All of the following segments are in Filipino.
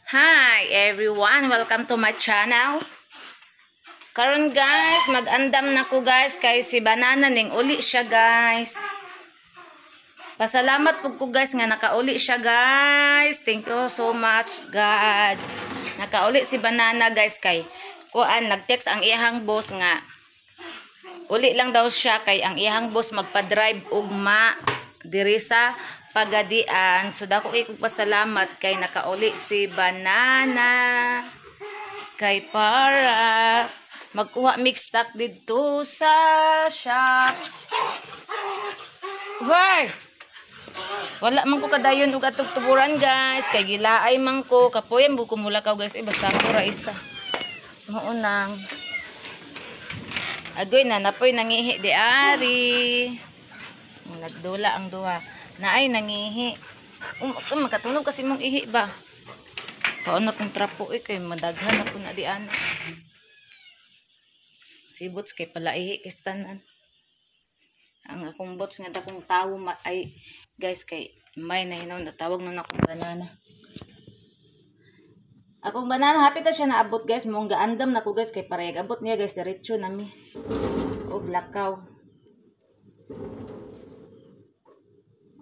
Hi everyone, welcome to my channel. Karon guys, mag-andam na ko guys kay si Banana ning uli siya guys. Pasalamat po ko guys nga nakauli siya guys. Thank you so much God. Nakauli si Banana guys kay kuan nag-text ang iyang boss nga uli lang daw siya kay ang iyang boss magpa-drive ugma diri sa Pagadian. So dako ikog pasalamat kay nakauli si Banana kay para magkuha mix stock dito sa shop. Hoy! Wala man ko kadayon og atog tuburan guys kay gilaay man ko kapoyan buko mulakaw guys basta ko ra isa. Maunang agoy na napoy nangihi di ari. Nagdula ang duha. Naay nangihi. Makatunog kasi mong ihi ba? Paano kong trapo kay madaghan ako na di ana. Si bots kay pala ihi kistanan. Ang akong bots nga dakong tawo ay guys kay may nahinaw na tawag na akong Banana. Akong Banana happy ta siya naabot guys mong gaandam na ko guys kay parehag abot niya guys diretso nami. Og lakaw.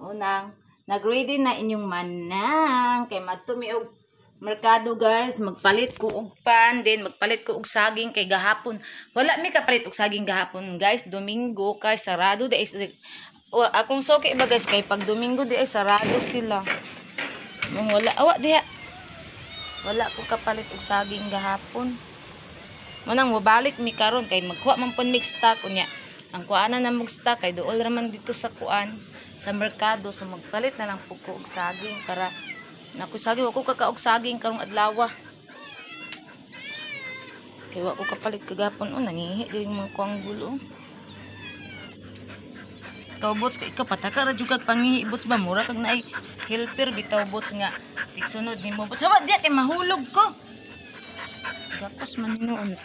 Unang nag-ready na inyong manang kay madtumi og merkado guys, magpalit ko og pan din magpalit ko og saging kay gahapon. Wala mi kapalit og saging gahapon guys, Domingo kay sarado di akong soki ba guys kay pag Domingo di ay sarado sila. Mong wala awa diha. Wala ko kapalit og saging gahapon. Manang mobalik mi karon kay magkuha man pon mix stock unya. Ang kuana na mog stock kay duol raman dito sa kuan sa merkado so magpalit na lang po ko og saging para naku saging ako kakaog saging karong adlaw. Kay wa ko kapalit kagapon nangihi diri mga kuang gulo. Ikaw bots kay kapataka ra jud kag pangihi bots ba mura kag naay helper bitaw bots nga tiksunod nimo bots. Wa di kay mahulog ko. Gakos man noon.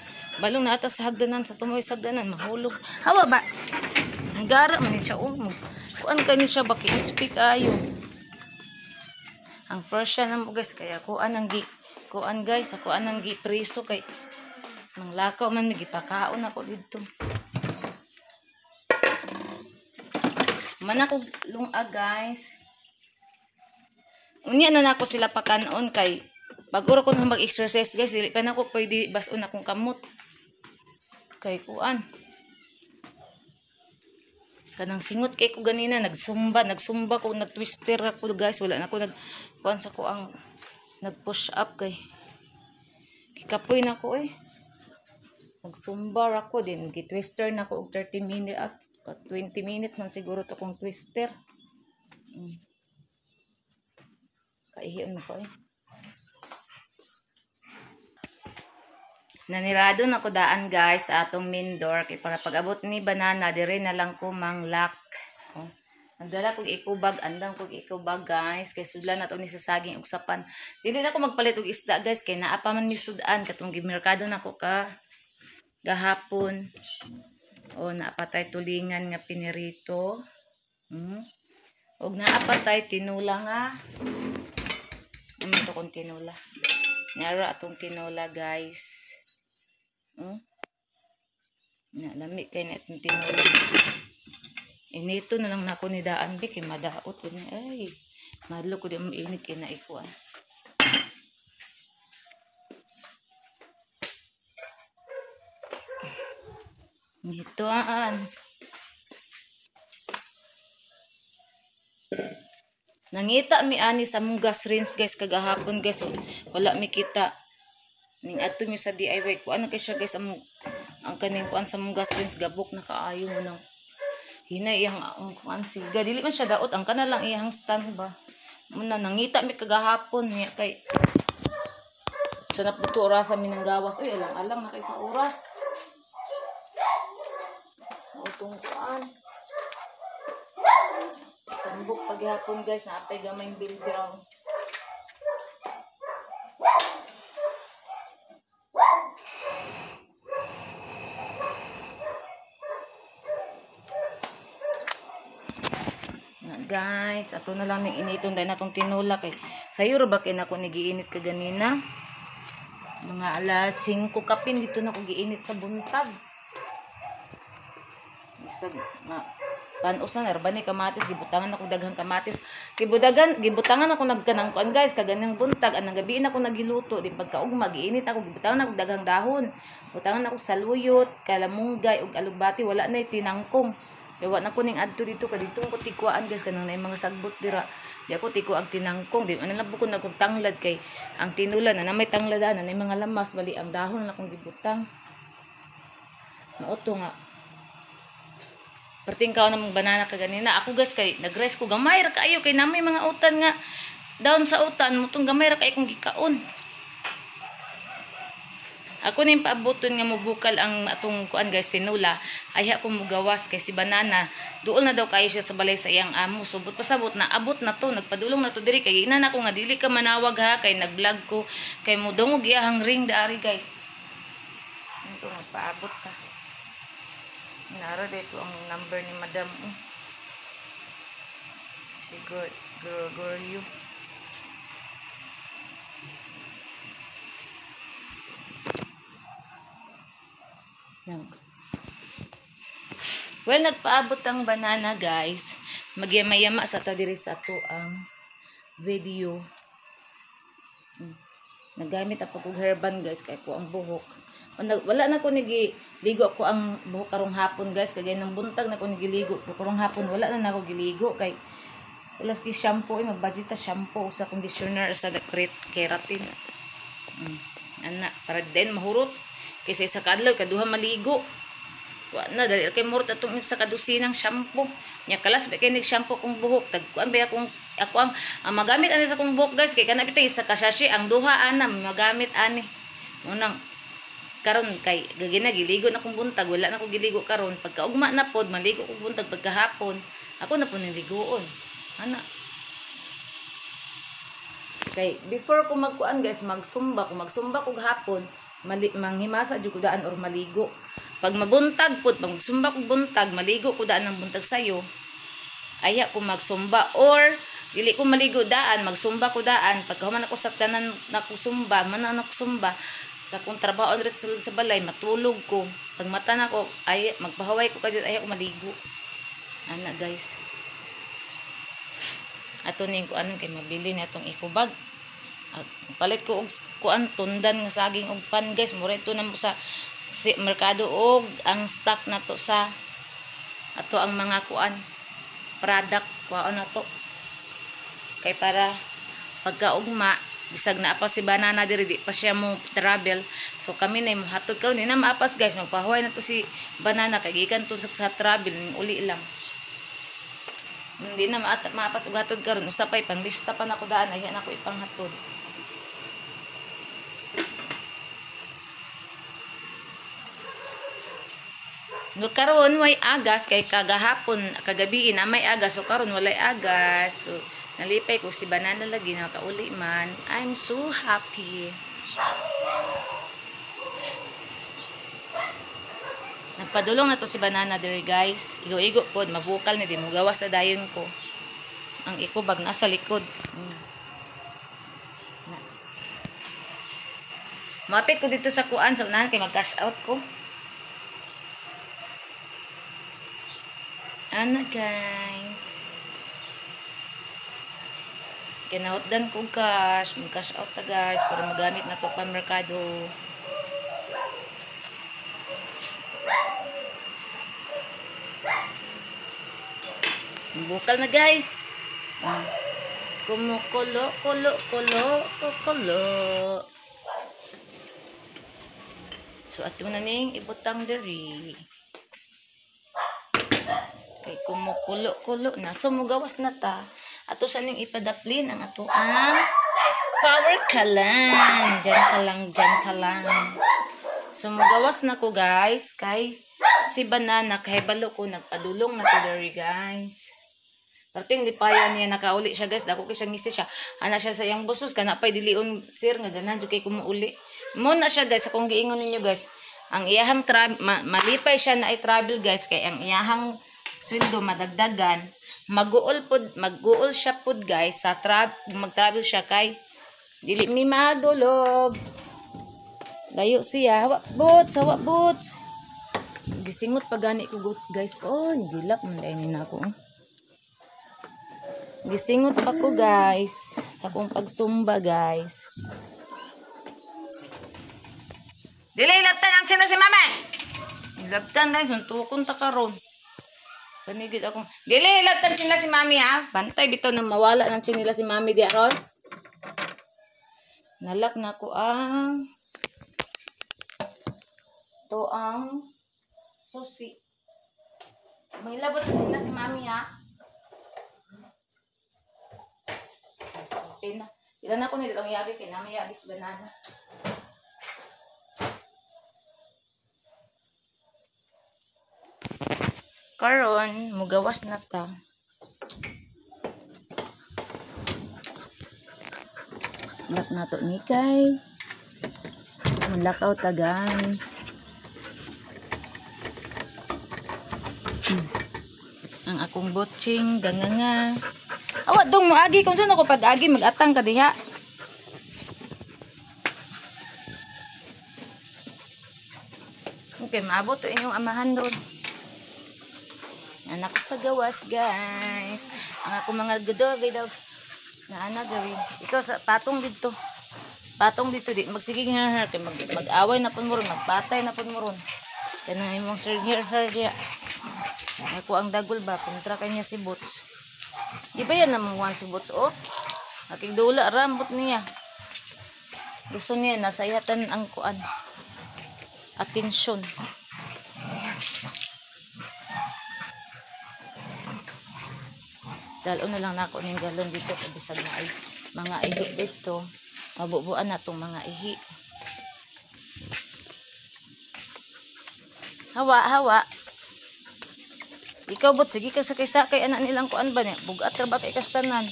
Balong na ata sa hagdanan sa tumoy sa hagdanan mahulog. Hawa ba? Ang gara man ni siya kuan kani siya ba kay speak ayo. Ang Persian na mo guys kaya kuan ang kuan guys ako anang gipreso kay manglakaw man gipakaon ako didto. Man ako lunga guys. Unya na nako sila pakanon kay pag-ura ko nang mag-exercise guys dili pa nako pwede bas-on akong kamot. Kay kuan kanang singot kay ko ganina nagsumba ko nagtwister ako guys wala na ako nag kuan sa ko ang nag-push up kay kikapoy na ko nagsumba ako din gitwister na ko og 30 minutes at 20 minutes man siguro to kong twister. Kaihiyon mo ko Nanirado na ko daan guys sa atong main door kay para pag-abot ni Banana dire na lang ko manglak. Nagdala kog ikubag, andam kog ikubag guys kay sudlan nato ni sa saging ug sapan. Dili na ko magpalit og isda guys kay naa pa man mi sudan katong gimerkado nako ka gahapon. Naapatay tulingan nga pinirito. Og naapatay tinula nga. To kong tinula. Nara atong tinula guys. Lami kay na itong tinula. Inito na lang nako ni daan bi kay madaot ko ni ay madlo ko di mo init kay na ikuan. Nitoan. Nangita mi ani sa mong gas rinse guys kagahapon guys wala mi kita. Ning adto mi sa DIY ko ano kay siya guys ang kaning kuan sa mong gas rinse gabok na kaayo mo nang hinay iyang kuan siga dili man siya daot ang kana lang iyang stand ba muna nangita mi kagahapon niya kay sa naputo oras mi nang gawas alang na kay sa oras utong kuan tambok paghapon guys naapay gamay bilbiraw. Guys, ato na lang ning initon dahil natong tinula kay Sayo ra ba kay nako ni giinit ka ganina? Mga alas 5 kapin dito na ko giinit sa buntag. Bisag nga panos na narba ni kamatis, gibutangan ako daghang kamatis. Gibutangan ako nagkanang kuan guys, kaganang buntag anang gabi na ako nagiluto, di pagkaugma giinit ako, gibutangan ako daghang dahon. Butangan ako saluyot, kalamunggay ug alugbati, wala na tinangkong. Yawa na ko ning adto dito kadito ko tikuan guys kanang nay mga sagbot dira. Di ako tiko ang tinangkong, di ano lang ko nagtanglad kay ang tinulan na may tangladan na mga lamas bali ang dahon na akong gibutang. Mauto nga. Perting kao na mong banana ka ganina. Ako guys kay nag-rest ko gamay ra kaayo kay namay mga utan nga down sa utan mutong gamay ra kay kong gikaon. Ako ning paaboton nga mubukal ang atong kuan guys tinula. Ayha ko mugawas kay si banana duol na daw kayo siya sa balay sa iyang amo. Subot pasabot na abot na to nagpadulong na to diri kay ina na ko nga dili ka manawag ha kay nag-vlog ko kay mudungog iyahang ring daari guys. Ito magpaabot ta. Nara dito ang number ni madam. Sigod, girl you. Well, nagpaabot ang banana guys. Magyama-yama sa ta diri sa to ang video. Nagamit ako og herban guys kay ko ang buhok. Wala na ko nigiligo ako ang buhok karong hapon guys kagay ng buntag na ko nigiligo karong hapon wala na nako giligo kay wala gi shampoo magbudget ta shampoo sa conditioner sa keratin. Ana para din mahurot kaysa sa kadlaw kaduha maligo. Wa na dali kay murot atong sa kadusinang shampoo. Nya kalas ba kay nig shampoo kong buhok tagkuan ba ako ang magamit ani sa kong buhok guys kay kana bitay sa kasashi ang duha anam magamit ani. Unang karon kay gagina giligo na kong buntag wala na ko giligo karon pagkaugma na pod maligo ko buntag pagkahapon ako na po niligoon ana kay before ko magkuan guys magsumba ko hapon manghimasa jud ko daan or maligo pag mabuntag pod pag magsumba ko buntag maligo ko daan ng buntag sayo aya ko magsumba or dili ko maligo daan magsumba ko daan pagkahuman ako sa tanan na ko sumba man ako sumba sa kung trabaho sa balay matulog ko pag mata na ko ay magpahaway ko kasi ayaw maligo ana guys ato ning ko anong kay mabili na itong ikubag at palit ko og kuan tundan nga saging og pan guys mura ito na mo sa merkado og ang stock na to sa ato ang mga kuan product kuan na to kay para pagkaugma bisag na apas si banana diri di pa siya mo travel so kami na mohatod karon ni na maapas guys magpahuway na to si banana kay gikan to sa travel ning uli lang hindi na maapas og hatod karon usapay panglista pa nako daan ayan ako ipanghatod no karon way agas kay kagahapon kagabi na may agas so karon walay agas so nalipay ko si banana lagi na kauli man. I'm so happy. Nagpadulong na to si banana diri guys. Igo-igo po. Mabukal na din. Mugawas na dayon ko. Ang ikubag nasa likod. Mapit ko dito sa kuan. Sa unahan kay mag-cash out ko. Ano guys. Kinahutdan ko cash. Mag-cash out ta guys. Para magamit na to pa merkado. Bukal na guys. Kumukulo, kulo. So ato na ning ibutang diri. Kay kumukulo na. So mugawas na ta. Ato sa ning ipadaplin ang ato ang power kalan. Diyan ka lang. So mugawas na ko guys. Kay si banana kay balo ko nagpadulong na to diri guys. Perting lipayan niya nakauli siya guys. Dako kay siya ngisi siya. Ana siya sa iyang busos kana pay dilion sir nga ganan jud kay kumuuli. Mo na siya guys akong giingon ninyo guys. Ang iyahang malipay siya na i-travel guys kay ang iyahang sweldo madagdagan, mag-uol siya pod guys sa mag-travel siya kay dili mi madulog. Layo siya, hawa boots. Gisingot pa gani ko guys. Oh, gilap man dai ni nako. Gisingot pa ko guys sa akong pagsumba guys. Dili laptan ang china si mama. Laptan guys, untukon ta karon. Kanigid ako. Dili laptan china si mami ha. Bantay bitaw na mawala ng chinila si mami di aron. Nalak na ko ang susi. May labot sa china si mami ha. Ilan ako nila ang yabi, pinamiyabis banana. Karon, mugawas na ta. Lap na to ni kay. Malakaw ta guys. Ang akong botching, ganganga. Awa dong mo agi kung saan ako pag-agi mag-atang ka diha. Okay, maabot to inyong amahan doon. Anak ko sa gawas guys. Ang ako mga godovi daw. Na anak gawin. Ito sa patong dito. Patong dito di magsigig her kay mag-away na pud mo ron, magpatay na pud mo ron. Kanang imong sir her dia. Ako ang dagol ba kontra kanya si Boots. Di ba yan naman si Boots oh? Nakigdula rambot niya. Gusto niya nasayatan ang kuan. Atensyon. Dalo na lang nako ning galon dito kay bisag na ay mga ihi dito. Mabubuan na tong mga ihi. Hawa. Ikaw Boots, sige ka sakay-sakay anak nilang kuan ba niya? Bugat ra ba kay kastanan?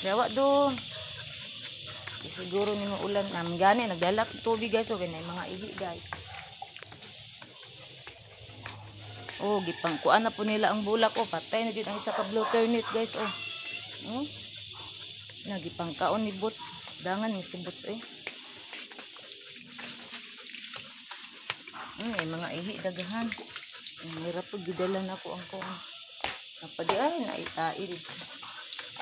Dawa do. Siguro ni mo ulan nam gani nagdala tubig guys, so ganay mga ihi guys. Oh, gipangkuan na po nila ang bulak oh, patay na gyud ang isa ka blue turnip guys oh. Oh. Nagipangkaon ni Boots, dangan ni si Boots eh. May mga ihi dagahan. Hirap po gidalan ako ang kuan. Napadi ay naitail.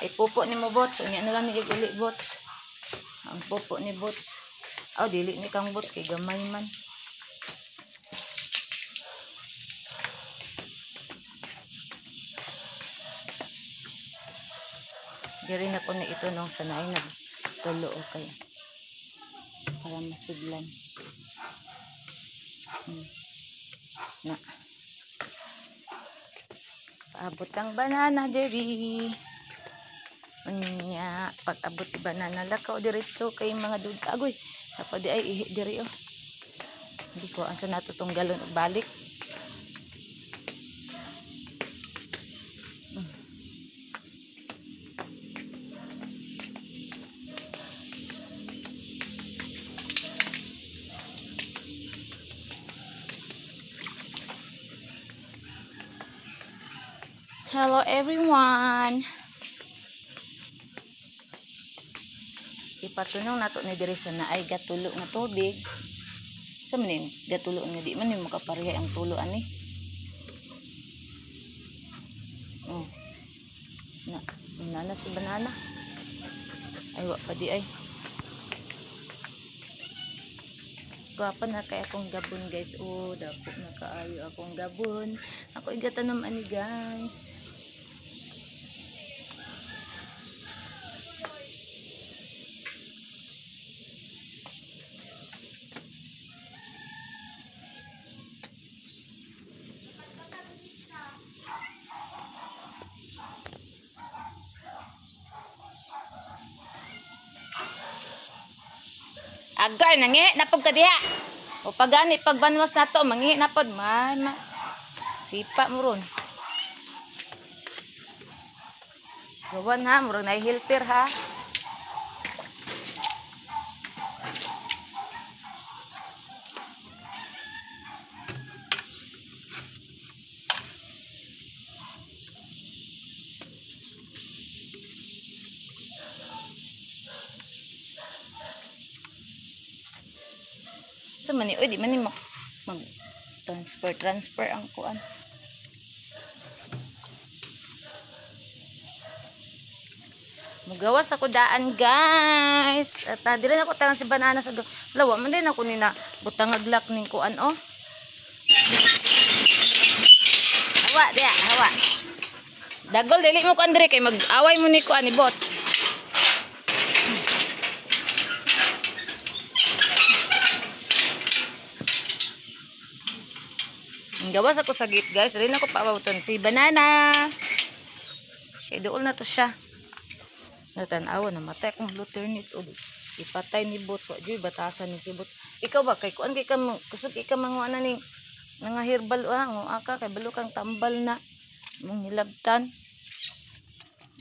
Ay pupo ni mo Boots, unya na lang ni uli Boots. Ang pupo ni Boots. Aw dili ni kang Boots kay gamay man. Diri na ko ni ito nung sanay nagtulo okay. Para masudlan. Na. Paabot ang banana diri. Unya, pag abot di banana lakaw diretso kay mga dud. Agoy, napadi ay ihi diri oh. Hindi ko ansa nato tong galon balik. Hello everyone. Ipatunong nato ni diri sa naay gatulo nga tubig. Sa manin gatulo nga di man makapareha ang tulo ani. Oh. Na si banana. Ay wa pa di ay. Guwapa na kay akong gabon guys. Oh, dako na kaayo akong gabon. Ako igatanom ani guys. Agar nangihi na pag kadiha. O pagani pagbanwas nato mangihi na pod man. Sipa mo ron. Gawan ha, murag na helper ha. So man ni, oy di man ni mag transfer ang kuan. Mugawas ako daan guys. At dili na ko tangan si banana sa lawa man din ako ni na butang aglak ning kuan oh. Hawa dia, hawa. Dagol dili mo kuan dire kay mag-away mo ni kuan ni bots. Gawas ako sa gate guys. Rin ako paawton si banana. Kay dool na to siya. Natanawa na matay kung luter nito. Ipatay ni bots. Wadyoy batasan ni si bots. Ikaw ba kay kuan kay ka kusog ika mga ana ni nga herbal ng aka kay balo kang tambal na mong hilabtan.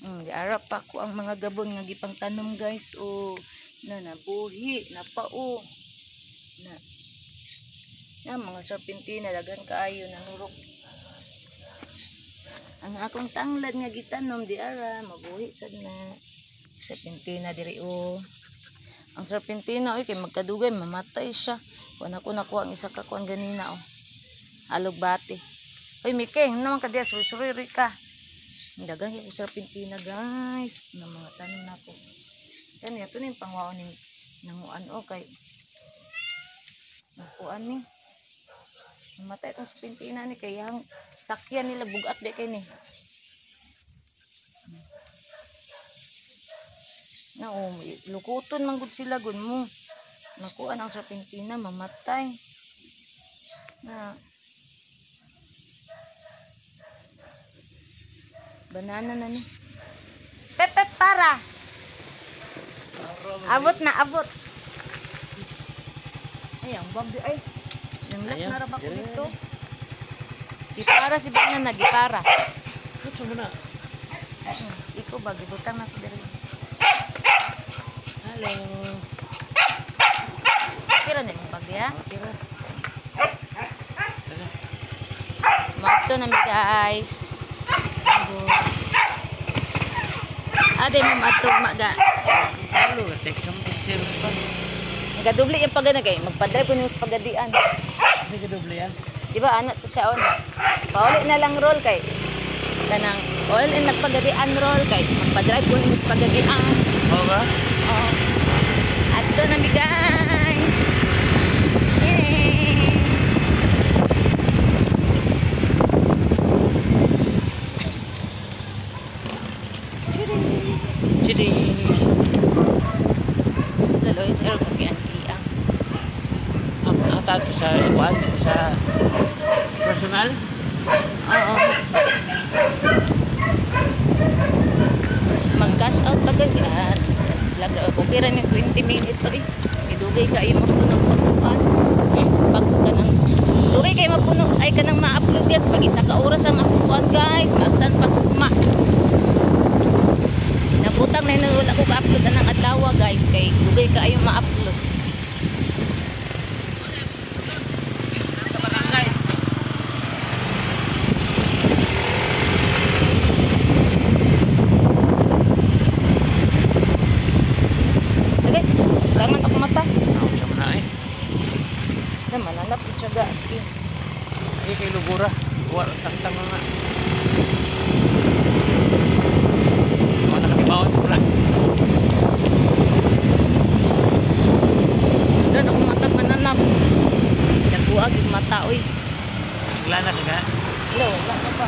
Di arap pa ko ang mga gabon nga gipang tanom guys o na nabuhi na pao na mga serpentina daghan kaayo nanurok. Ang akong tanglad nga gitanom di ara mabuhi sad na serpentina diri o. Ang serpentina oy kay magkadugay mamatay siya. Kuan ako nakuha ang isa ka kuan ganina oh. Alog bati. Oy Mikeng naman ka diya suri ka. Dagan yung serpentina guys na mga tanim nako. Yan ito na yung pangwaon ng nanguan o kay nakuan ni. Mamatay itong serpentina ni kay ang sakyan nila bugat di kay ni. Na lukuton man gud sila gun mo. Nakuan ang serpentina mamatay. Na banana na ni. Pepe para. Abot na abot. Ay ang bagdi ay. Nanglat na ra ba ko dito? Gipara si banana gipara. Kutso mo na. Iko ba gibutang na ko diri. Hello. Kira na yung bagya. Kira. Mato na mi guys. Ade mo matog maga. Hello, text mo picture pa. Nagadoble yung pagana kay magpa-drive ko sa pagadian. Hindi ka doble yan. Di ba anak to siya on. Pauli na lang roll kay kanang all in nagpagadian roll kay magpa-drive ko sa pagadian. Oo ba? Oh. Ato na mi guys. Yay! Chidi. Lalo is air ko kay antiang. Ang tato sa ikuan sa personal. Oo. Mag-cash out agad yan. Lagra ko kira ni 20 minutes sorry. Idugay ka ay mapuno pagkuan. Pag kanang dugay kay mapuno ay kanang ma-upload guys pag isa ka oras ang akuan guys. Magtan pagkuma. Nabutang na yun wala ko ka-upload ng adlaw guys kay dugay ka ay ma-upload. Dangan ako mata. Ako sa mana eh. Naman nanap siya gas eh. Ay kay lugura. Wala tang mga. Wala nakibawat ko lang. Sudan ako matag mananap. Nagbuag yung mata oy. Glana ka. Hello, wala na ba?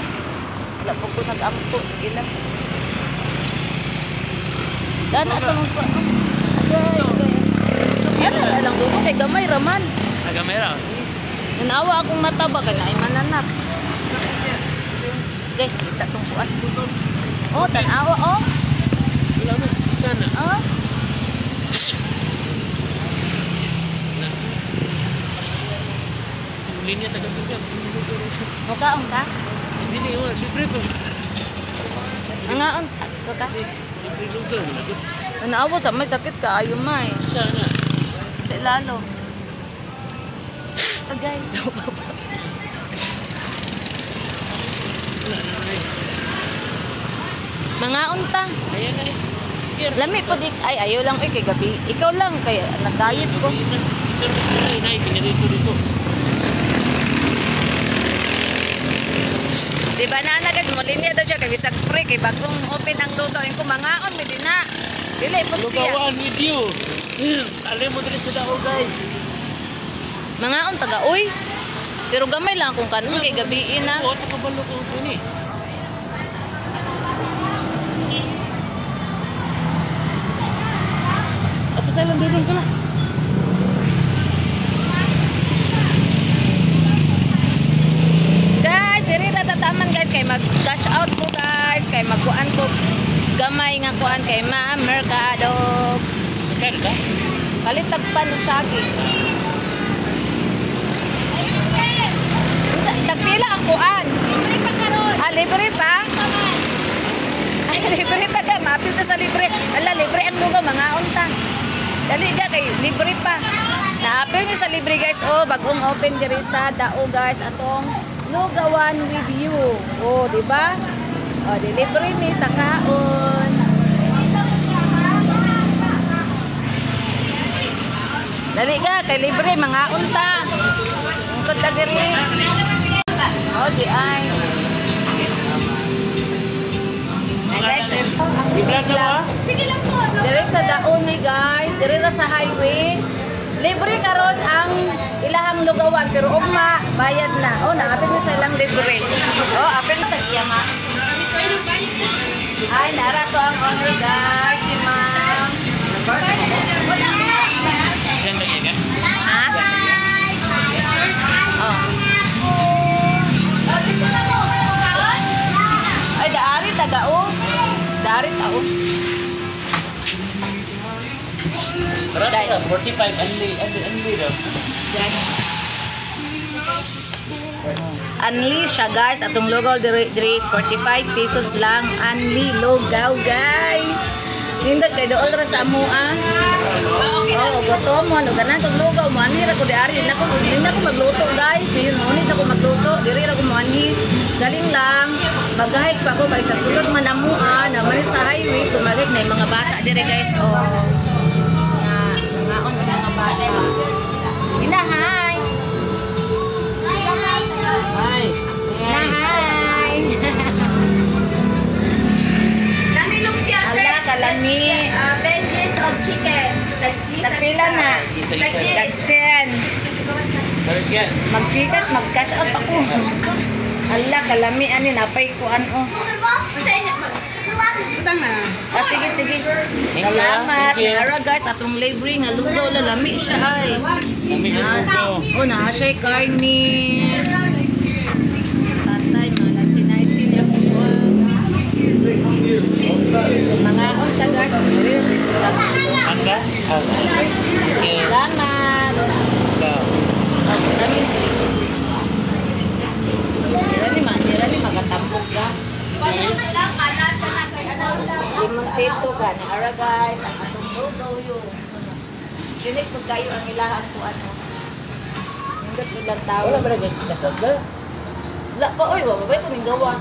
Wala po ko nag-ampo. Sige lang. Dana ito mong pa. Agay, agay. Yan na lang doon kay gamay raman. Nagamera. Nanawa akong mata ba ka na ay mananap. Okay, kita tong kuan. Oh, tanawa oh. Wala na. Sana. Oh. Linya taga-sugat. Mukaon ka? Hindi, wala. Libre pa. Ngaon, akso ka? Libre lugar. Nanawa sa may sakit ka ayo may. Sana. Sa lalo. Agay. Mga unta. Ayan na eh. Lami po di ay ayaw lang kay gabi. Ikaw lang kay nag-diet ko. pero inay, pinirito dito. Diba na agad mo linya daw siya kay bisag free kay bagong open ang luto ang kumangaon mi din na. Dili po siya. Lugawan with you. Alam mo dito sa dao guys. Mangaon taga uy. Pero gamay lang kung kanon kay gabi na. Oo, nakabalo ko sini. Ato tayo lang doon ka na. Guys, diri ra tataman guys kay mag-dash out ko guys kay magkuan ko gamay nga kuan kay ma-merkado. Kaya ka? Kalitag pa ng saging. Nagpila ang kuan. Libre pa karon. Ah, libre pa? Ay, libre pa ka. Maapil na sa libre. Ala, libre ang lugaw, mga unta. Dali ka kay libre pa. Naapil niyo sa libre guys. Oh, bagong open diri sa dao guys. Atong lugawan with you. Oh, di ba? Oh, di libre mi sa kaon. Dali ka kay libre mga unta. Ungkod ta diri. Oh, di ay. Ay guys, I-vlog na ba? sige lang po. Diri sa daon ni guys, diri ra sa highway. Libre karon ang ilahang lugawan pero ugma bayad na. Oh, naapit na sa ilang libre. Oh, apit na tagya nga. Ay, nara to ang owner guys, si ma'am. Diyan lagi kan? Ha? Oh. Ay, daari tagao. Daari tao. Tara, 45 anli daw. Anli siya guys. Atong lugaw diri is 45 pesos lang. Anli lugaw guys. Nindot kay dool ra sa amoa. Oh, goto mo ano ganan tong lugaw mo ani ra ko di ari na ko magluto guys. Dili mo ni ko magluto. Diri ra ko mo ani. Galing lang. Bagahit pa ko kay sa sulod man amoa na man sa highway sumagit na yung mga bata dire guys. Oh. Ngaon ang mga bata. Ina hi. Hi. Na hi. Dami lumpia, sir. Ala kalami. Veggies of chicken. Tagpila na. Tag-10. Balik yan. Mag-chikat, mag-cash out ako. Ala, kalami, ani, napay ko, ano. Ah, sige, sige. Salamat. Thank you. Nara, guys, atong libre nga lugaw, lalami siya, ay. Kami ang Oh, na siya, karni. Tatay, mga sinay-sin ako. So, mga unta, guys. Anda? Salamat. Dira ni magatampok ka. Limang seto ka. Nara guys, ang atong lugaw yun. Sinig po kayo ang ilahang po ano. Hinggat po lang tao. Wala ba na guys? Kasab na? Wala pa, oy, wababay ko ng gawas.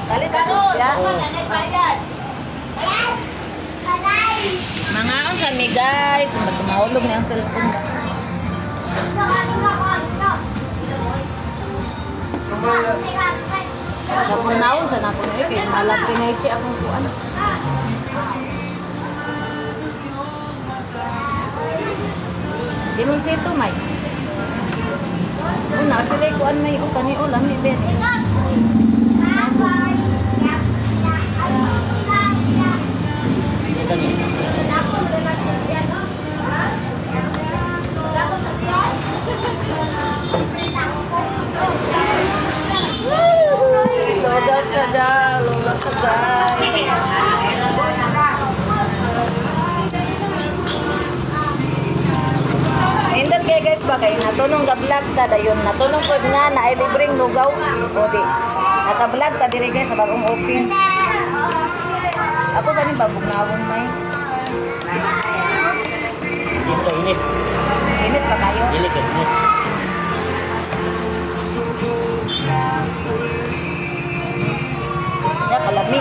Kalit ako siya. Mga on sa mi guys. Mas mahulog na yung cellphone ba. Sa punawon sa napo na yun. Malat sinaychi akong kuan. Di mo sito may. Oh, nasa kuan may o kani o lang ni Ben. Logat sa dyan, logat sa dyan. Hindot kayo guys ba kayo natunong ka-vlog ta dayon natunong po nga na ay libreng lugaw o di naka-vlog ta diri guys sa bagong open ako ganin ba bugnawon may Dito init. init pa kayo Dili ka init. ya kalami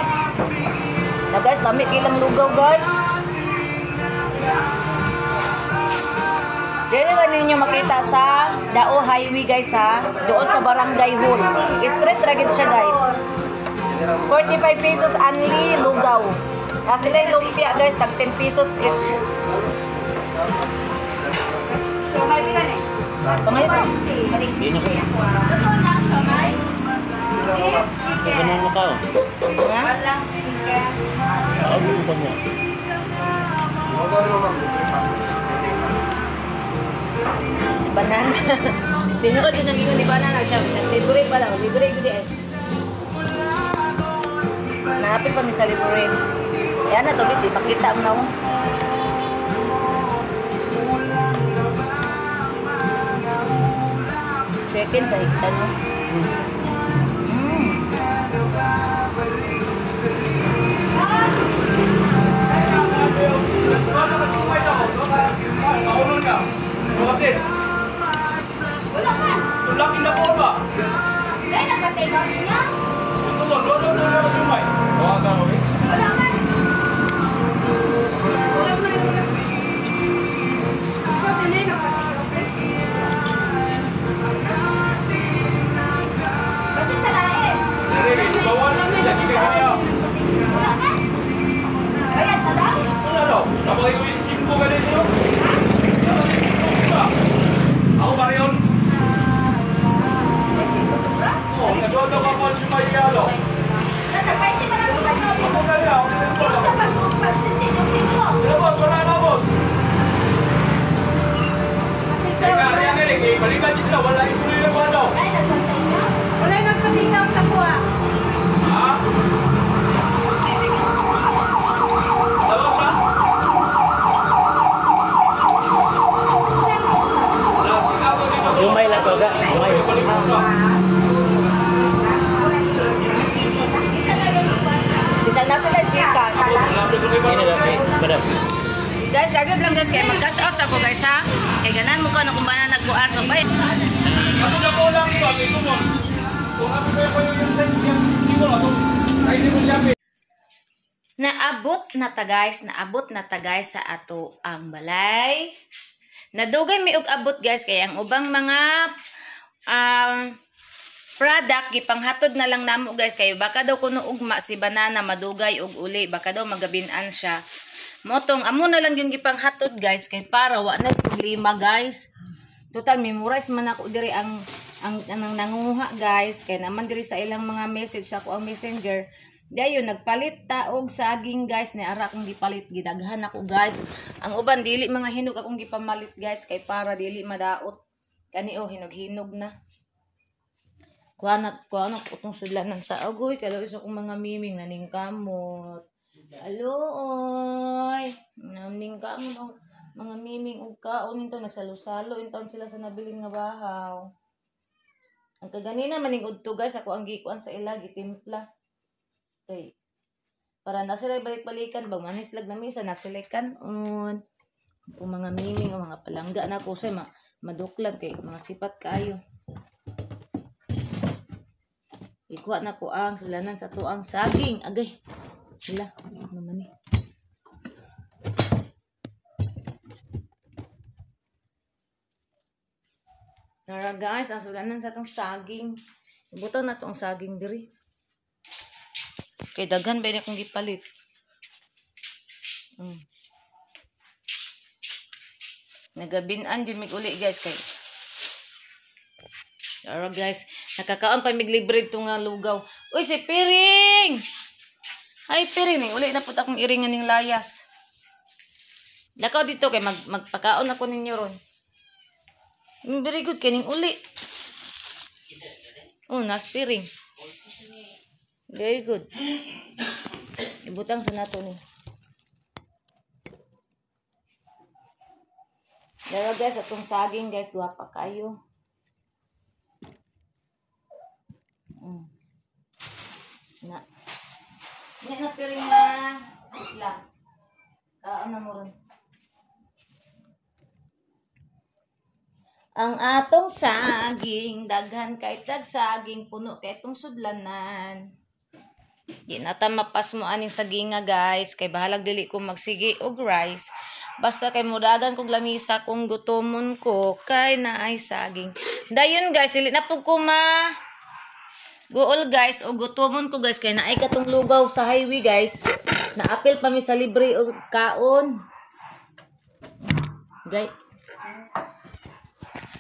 Na guys, lami kilang lugaw guys. Dito ba ninyo makita sa Dao Highway guys ha? Doon sa Barangay Hall. Street ragid siya guys. 45 pesos only lugaw. Kasi sila yung lumpia guys, tag 10 pesos each. Pangay pa. Hindi na ko. Ganun mo ka. Ha? Ako mo mo. Banana. Tinuod yung naging ni banana siya. Libre pa lang. Libre gudi eh. Nahapin pa mi sa libre. Yan na to, di pakita mo na mo. Chicken sa higtan mo. Wala ka. Tulakin na po ba? Kaya nakatake out niya. Ito mo, doon na sumay. Wala ka mo eh. Wala ka. Kasi sa lain. Bawal na nila, hindi ka kaya. Wala ka. Kaya tada. Wala daw. Kapag ito yung simpo ka din sa'yo. Kapag yung simpo ka. Ako ba rin? Oo, nagdoon na ka po sumay yalo. Nasa-spicy pa lang sa Ako kaya, ako din po. Ito sa pag-sinsin yung sinko. Pero boss, wala na boss. Kasi sa Teka, yan nga eh. Balikan din sila, wala ituloy na ba daw? Ay, nagpasa niya. Wala yung nagpasingam sa kuha. Ha? Dalawa siya? Nagsigado dito. Sumay lang to ga. Sumay. Balikan siya. Bisa na sila chika. Ini dah. Madam. Guys, kagad lang guys. Kaya mag-cash out sa ko guys ha. Kaya ganan mo ka na kung ba na nagbuan. So, bye. Ako na po lang ito. Ito mo. Kung ano ba yung siko na ito, ay hindi mo siya. Naabot na ta guys sa ato ang balay. Nadugay mi og abot guys kaya ang ubang mga product gipanghatod na lang namo guys kayo baka daw kuno ugma si banana madugay og uli baka daw magabinan siya. Motong amo na lang yung gipanghatod guys kay para wa na problema guys. Total memorize man ako diri ang nangunguha guys kay naman diri sa ilang mga message sa ako ang messenger. Dayon nagpalit ta og saging guys ni ara akong gipalit gidaghan ako guys. Ang uban dili mga hinog akong gipamalit guys kay para dili madaot. Kani oh hinog-hinog na. Kuha na utong sudlanan sa agoy kalo iso kong mga miming naning kamot. Aloy. Naming kamot mga miming og kaon into nagsalo-salo inton sila sa nabiling nga bahaw. Ang kaganina maning udto guys ako ang gikuan sa ila gitimpla. Okay. Para na sila balik-balikan bag manislag na misa nasilikan on kung mga miming o mga palangga na po say maduklan kay mga sipat kayo. Ikuha na ko ang sulanan sa tuang saging. Agay. Wala. Ano naman eh. Nara guys, ang sulanan sa tuang saging. Ibutang na tuang saging diri. Kay daghan ba na kong gipalit. Nagabinan din mig uli guys kay. Alright guys, nakakaon pa mig libre ito nga lugaw. Uy si Piring! Hi Piring, uli na po akong iringan ng layas. Lakaw dito kay magpakaon ako ninyo ron. Very good kaning uli. Oh, nas Piring. Very good. Ibutang sa nato ni. Dara guys, atong saging guys, duha pa kayo. Na. Nya na Piring na isla. Kaon na mo ron. Ang atong saging, daghan kay tag saging, puno kay itong sudlanan. Di na ta mapas mo aning saginga guys. Kay bahalag dili ko magsigi og rice. Basta kay mudagan kog lamisa kung gutomon ko kay naay saging. Dayon guys, dili na pug ko Gool guys, o gutomon ko guys kay naay katong lugaw sa highway guys. Naapil pa mi sa libre og kaon. Guys.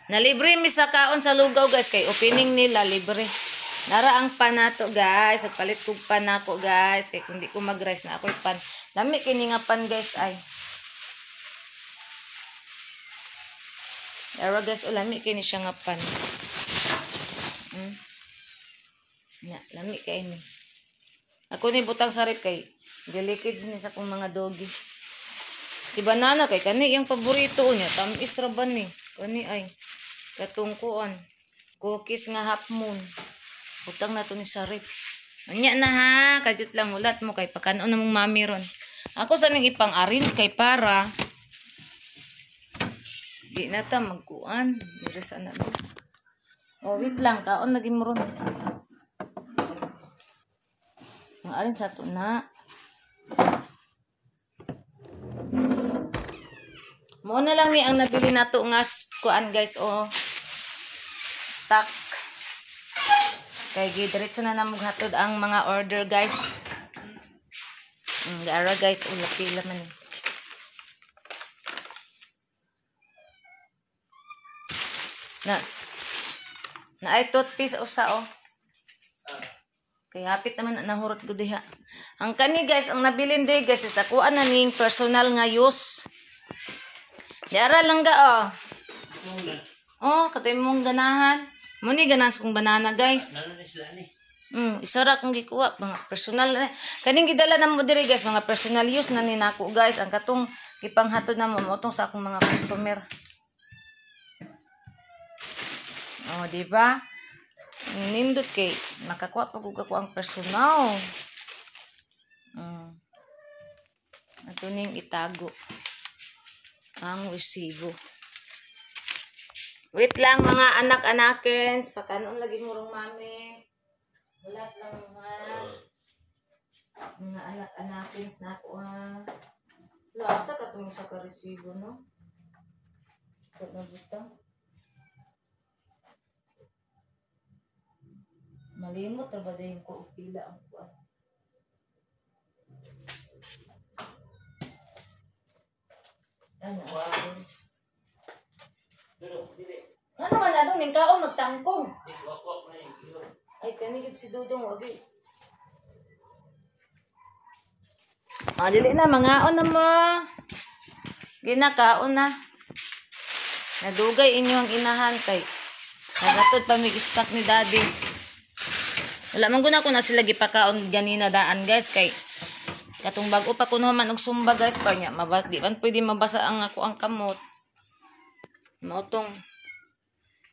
Nalibre mi sa kaon sa lugaw guys kay opening nila libre. Nara ang panato guys, at palit kog panako guys kay kung di ko mag-rice na ako'y pan. Lami kini nga pan guys ay. Pero guys, lami kini siya nga pan. Na, lami kay ni. Ako ni butang sarip kay gilikids ni sa kong mga dogi. Si banana kay kani yung paborito niya, tamis ra ba ni? Kani ay katungkuan. Cookies nga half moon. Butang na to ni sarip. Anya na ha, kajut lang ulat mo kay pakanon na mong mami ron. Ako sa nang ipang-arrange kay para di na ta magkuan. Diresa na. Oh, wait lang, kaon lagi mo ron. Ang arin sa ito na. Muna lang ni ang nabili na ito nga kuan guys o stock. Kaya diretso na namog hatod ang mga order guys. Gara guys, pila man. Na ay toothpaste usa o. Kaya hapit naman nahurot ko diha. Ang kani guys, ang nabilin di guys, is akuan na ning personal nga use. Diara lang ga oh. Oh, katay mong ganahan. Muni ganahan sa kong banana guys. Isara kong gikuha. Mga personal. Kaning gidala na mo diri guys, mga personal use na ni nako guys. Ang katong gipanghatod na mo motong sa akong mga customer. Oh, di ba? Nindot kay makakuha pa kung ako ang personal. Ato ning itago ang resibo. Wait lang mga anak-anakens, pakanon lagi mo rong mami. Wala lang mga anak-anakens na ako ha. Lasa ka itong isa ka resibo no? Ito na butang. Malimot na ba dahil ko upila ang kuwan? Ano? Ano man adong ning kaon magtangkong? Ay kanigit si Dudong wagi. Dili na mangaon na mo. Ginakaon na. Nadugay inyong inahan kay. Nagatod pa mig stock ni Daddy. Wala man guna ko na sila gipakaon ganina daan guys kay katong bag-o pa kuno man og sumba guys pa nya di man pwede mabasa ang ako ang kamot. Mautong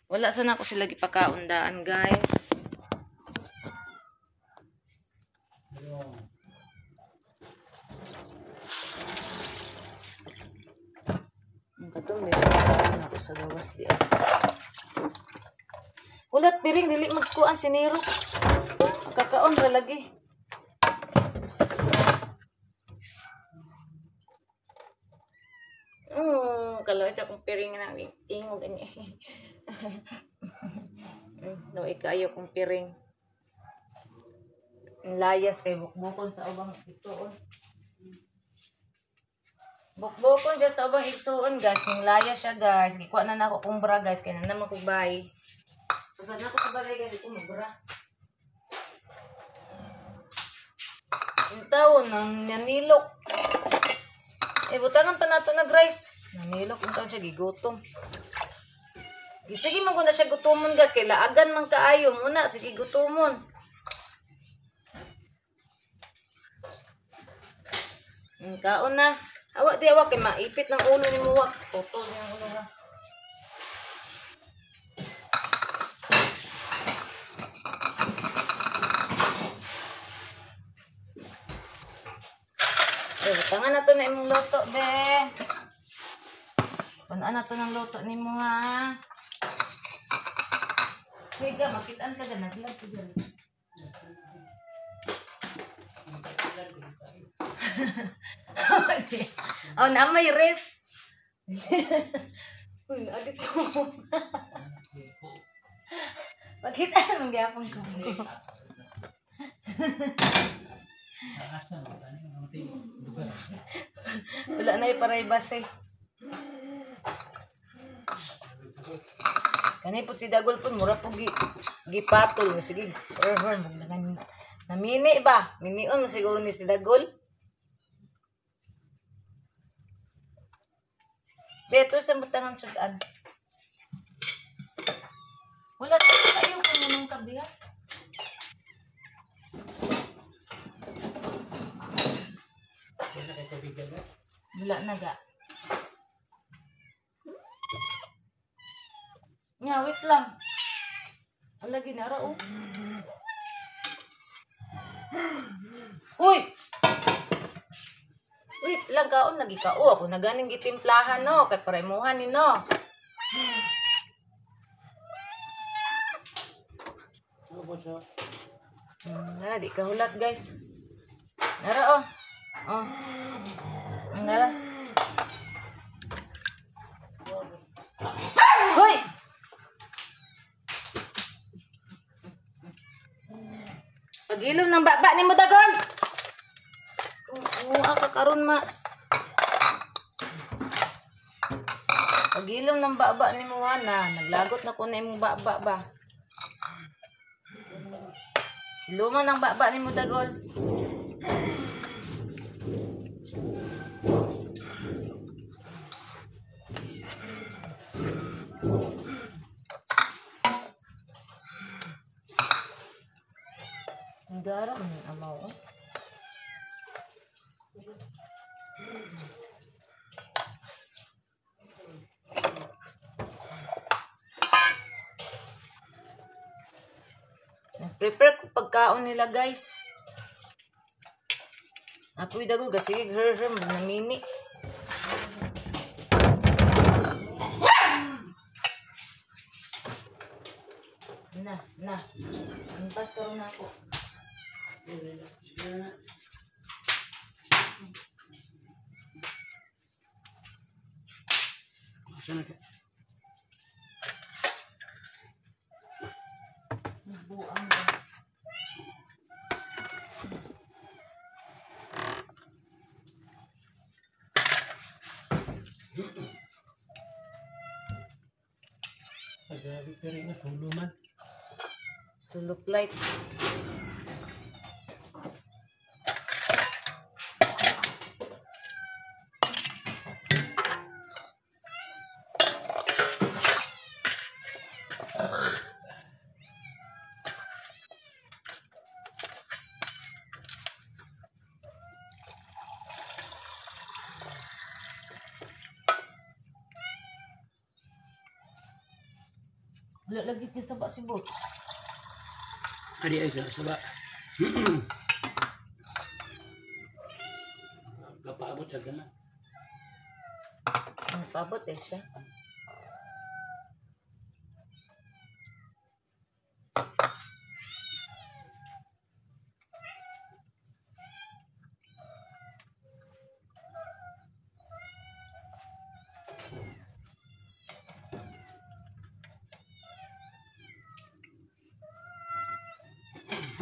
wala sana ko sila gipakaon daan guys. Ang katong dito ako sa gawas di. Ulat piring dili magkuan siniro. Kakaon ra lagi. Kalau sa kong piring na ingog ani. No ikayo kong piring. Layas kay bukbukon sa ubang igsuon. Bukbukon siya sa ubang igsuon guys. Ning layas siya guys. Gikuha na nako kong bra guys kay na naman kog bay. Pasad na ko sa bagay guys ko magbra. Intaw nang nanilok. Butangan pa nato nag-rice. Nanilok intaw siya gigutom. Sige man na siya gutomon guys kay laagan man kaayo muna sige gutomon. Kaon na. Awak di awak kay maipit ng ulo ni muwak. Toto ng ulo ha. Butangan na to na imong loto, be. Punan na to ng loto ni mo, ha. Higa, makitaan ka dyan. Naglag ka dyan. Oh, na may ref. Uy, adit ko. Pagkita naman gapon ko. Wala na yung paraybas eh. Kanay po si Dagol po, mura po gipatol. Sige, namini ba? Minion siguro ni si Dagol. Beto sa butangan sudan. Wala tayo kung anong kabiya. Wala na ga. Nga, wait lang. Alagi na ra, oh. Uy! Wait lang kaon, lagi ka. Oh, ako na ganing gitimplahan, no. Kay paremuhan ni, no. Nara, di ka hulat, guys. Nara, oh. Oh. Nara. Hoy! Pagilom ng baba ni mo, Dagon! Oo, kakaroon ma. Pagilom ng baba ni mo, Hana. Naglagot na ko na imong baba ba. Iluman ng baba ni mo, Dagol. Ang gara ang amaw. Prepare ko pagkaon nila, guys. Ako'y dago kasi her na mini. Na. Impas ko na ako. Buang ba? Grabe ka rin na tuluman. Sulok light. Wala lagi ka sa basibot. Adi ay sa ba. Kapaabot sa gana. Ang pabot eh siya.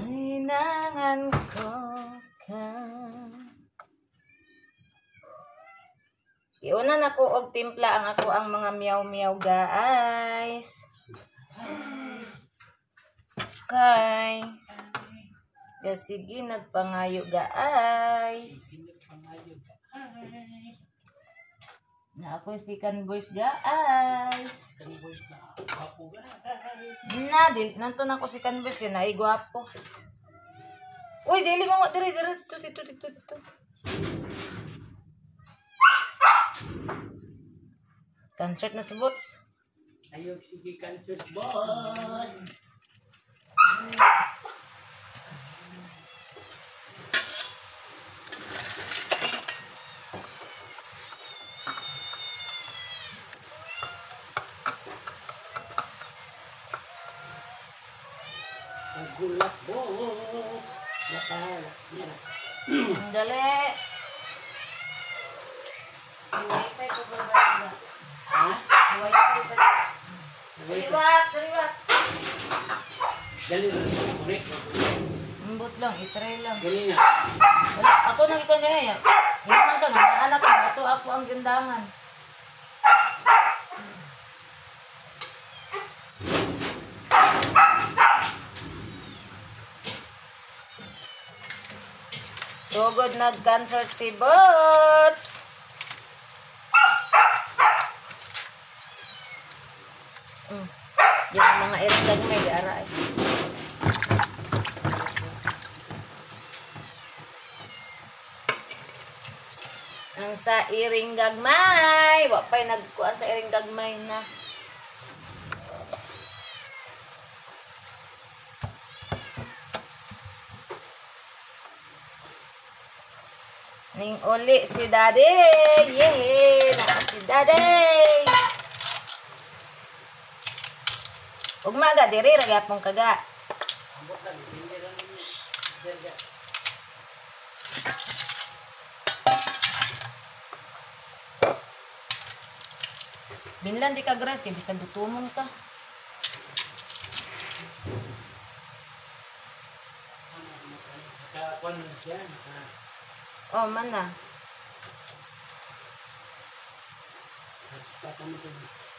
Hinangan ko ka. Iunan ako og timpla ang ako ang mga miyaw-miyaw, guys. Okay. Sige, nagpangayo, guys. Na ako second voice, guys. Na, nanto na ako second voice kaya naigwapo. Uy, dili mo nga, diri, dito. Concert na si Bots. Ayaw sige concert bot. Gulak bot. Bakal. Ang dali. May wifi ko ba ba? Ha? May wifi ba? Daliwat, daliwat. Dali na. Ulit. Ambot lang, itry lang. Dali na. Wala, ako nang ikaw ganyan. Yaman ka nga, anak ko, ito ako ang gindaman. Sugod nag-concert si Bots. Yan mga ilang may di ara eh. Ang sa iring gagmay. Wapay nagkuan sa iring gagmay na. Ning uli si Daddy. Yehey! Naka si Daddy. Ugma ga diri ra gyapon kaga. Binlan di ka grass kay bisan dutumon ka. Nakakuan na siya. Oh, man na.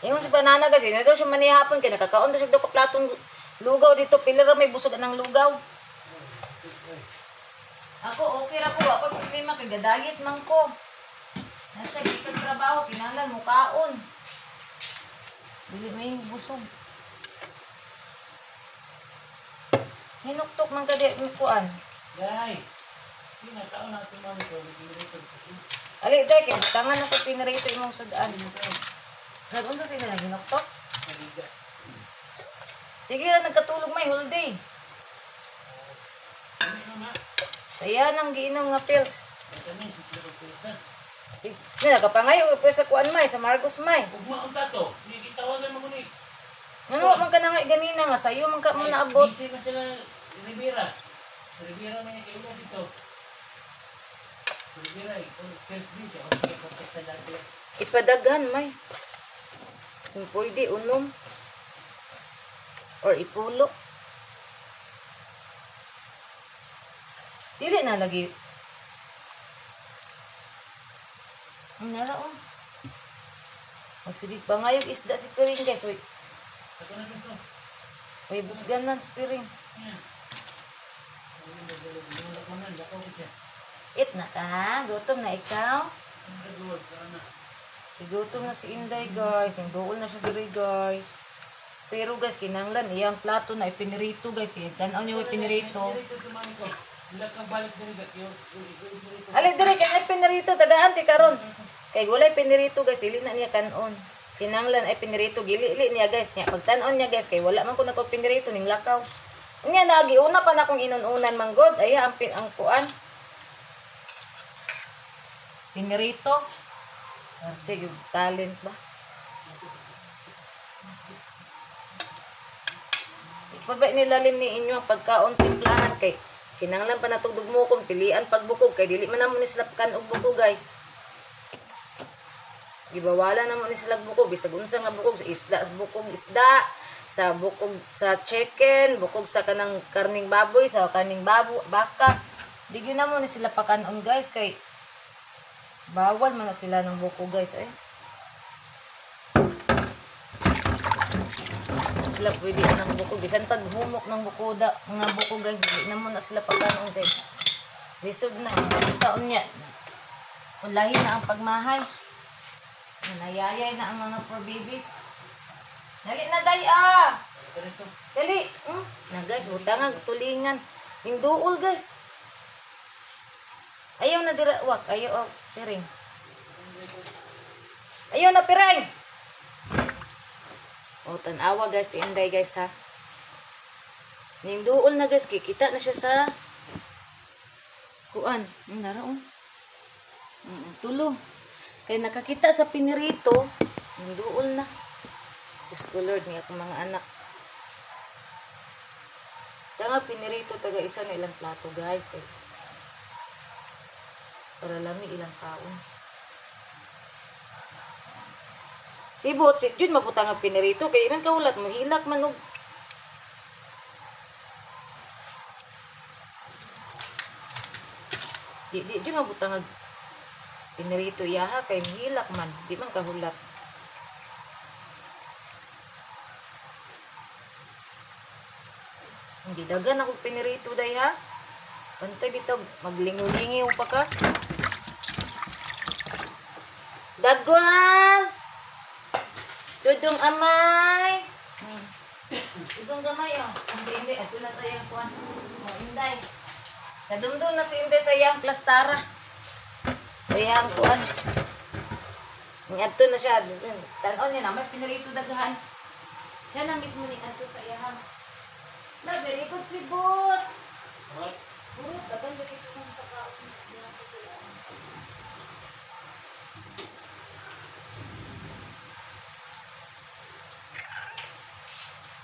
Ingon si banana kasi, na daw siya manihapon kay nakakaon daw siya daw ka platong lugaw dito. Pila ra may busog ng lugaw. Ako okay ra ko, ako problema kay gadayet man ko. Nasa gitag trabaho, kinahanglan mo kaon. Dili may busog. Hinuktok man ka di kuan. Dai. Tinataon natin mo nito. Ali day kay tangan ako pinarito imong sudan. Nag-unsa sila na hinuktok? Sige ra nagkatulog may whole day. Saya nang giinom nga pills. Sila kapangayo pa sa kuan may sa Marcos may. Ugma ang tato. Hindi kitawagan mo ni. Ngano man ka na nga ganina nga sayo man ka mo naabot. Busy na sila Rivera. Rivera may kayo dito. Rivera, first beach. Okay, kapag sa dati. Ipadaghan may. Kung pwede unom or ipulo. Dili na lagi. Ang naraon. Magsigig pa nga yung isda si Piring guys. Wait. Ako na dito. May busganan si Piring. Yan. It na ka ha? Gutom na ikaw? Ang kaduwag, tara na. Gutom na si Inday guys. Nagdool na siya diri guys. Pero guys, kinanglan iyang plato na ipinirito guys. Kaya tanaw niyo ipinirito. Ali diri kay ipinirito tagaan ti karon. Kay walay pinirito guys, ili na niya kanon. Kinanglan ay pinirito gili-ili niya guys. Nya pagtan-on niya guys kay wala man ko nako pinirito ning lakaw. Unya nagiuna pa na kong inununan manggod. Ay ang kuan. Pinirito. Arte yung talent ba? Ipabay nilalim ni inyo ang pagkaon timplahan kay kinanglan pa natugdog mo kung pilian pagbukog kay dili man namo ni sila kan og bukog guys. Gibawala namo ni sila bukog bisag unsa nga bukog sa isda, bukog isda, sa bukog sa chicken, bukog sa kanang karning baboy, sa karning baka. Di gyud namo ni sila pakanon guys kay bawal man na sila ng bukog guys eh. Sila pwede ng bukog bisan pag humok ng bukoda nga bukog guys di na mo na sila pagkanon kay lisod na sa unya ulahin na ang pagmahay nayayay na ang mga poor babies dali na day dali na guys butang tulingan ning duol guys ayaw na dira wak ayaw piring ayaw na piring. O, tanawa guys, si Inday guys ha. Ning duol na guys, kikita na siya sa kuan. Naraon. Tulo. Kaya nakakita sa pinirito, ning duol na. Diyos ko Lord, niya akong mga anak. Tanga pinirito, taga isa na ilang plato guys. Para lami ilang taon. Sibot, si Jun maputang ang pinirito. Kaya man kaulat mo, hilak man og. Di Jun maputang ang pinirito yaha. Kaya hilak man. Di man kahulat. Hindi dagan ako pinirito day ha. Pantay bitag, maglingaw-lingaw pa ka. Dagwal! Dudong amay! Dudong gamay oh. Ang si Inday, ato na tayo ang kuwan. Oh, Inday. Nadumdum na si Inday sa iyang plastara. Sa iyang kuwan. Ato na siya. Tanaw niya na, may pinarito dagahan. Siya na mismo ni ato sa iyang. Na, very good si Boots. Burot, dagan ba ito ng pagkaon?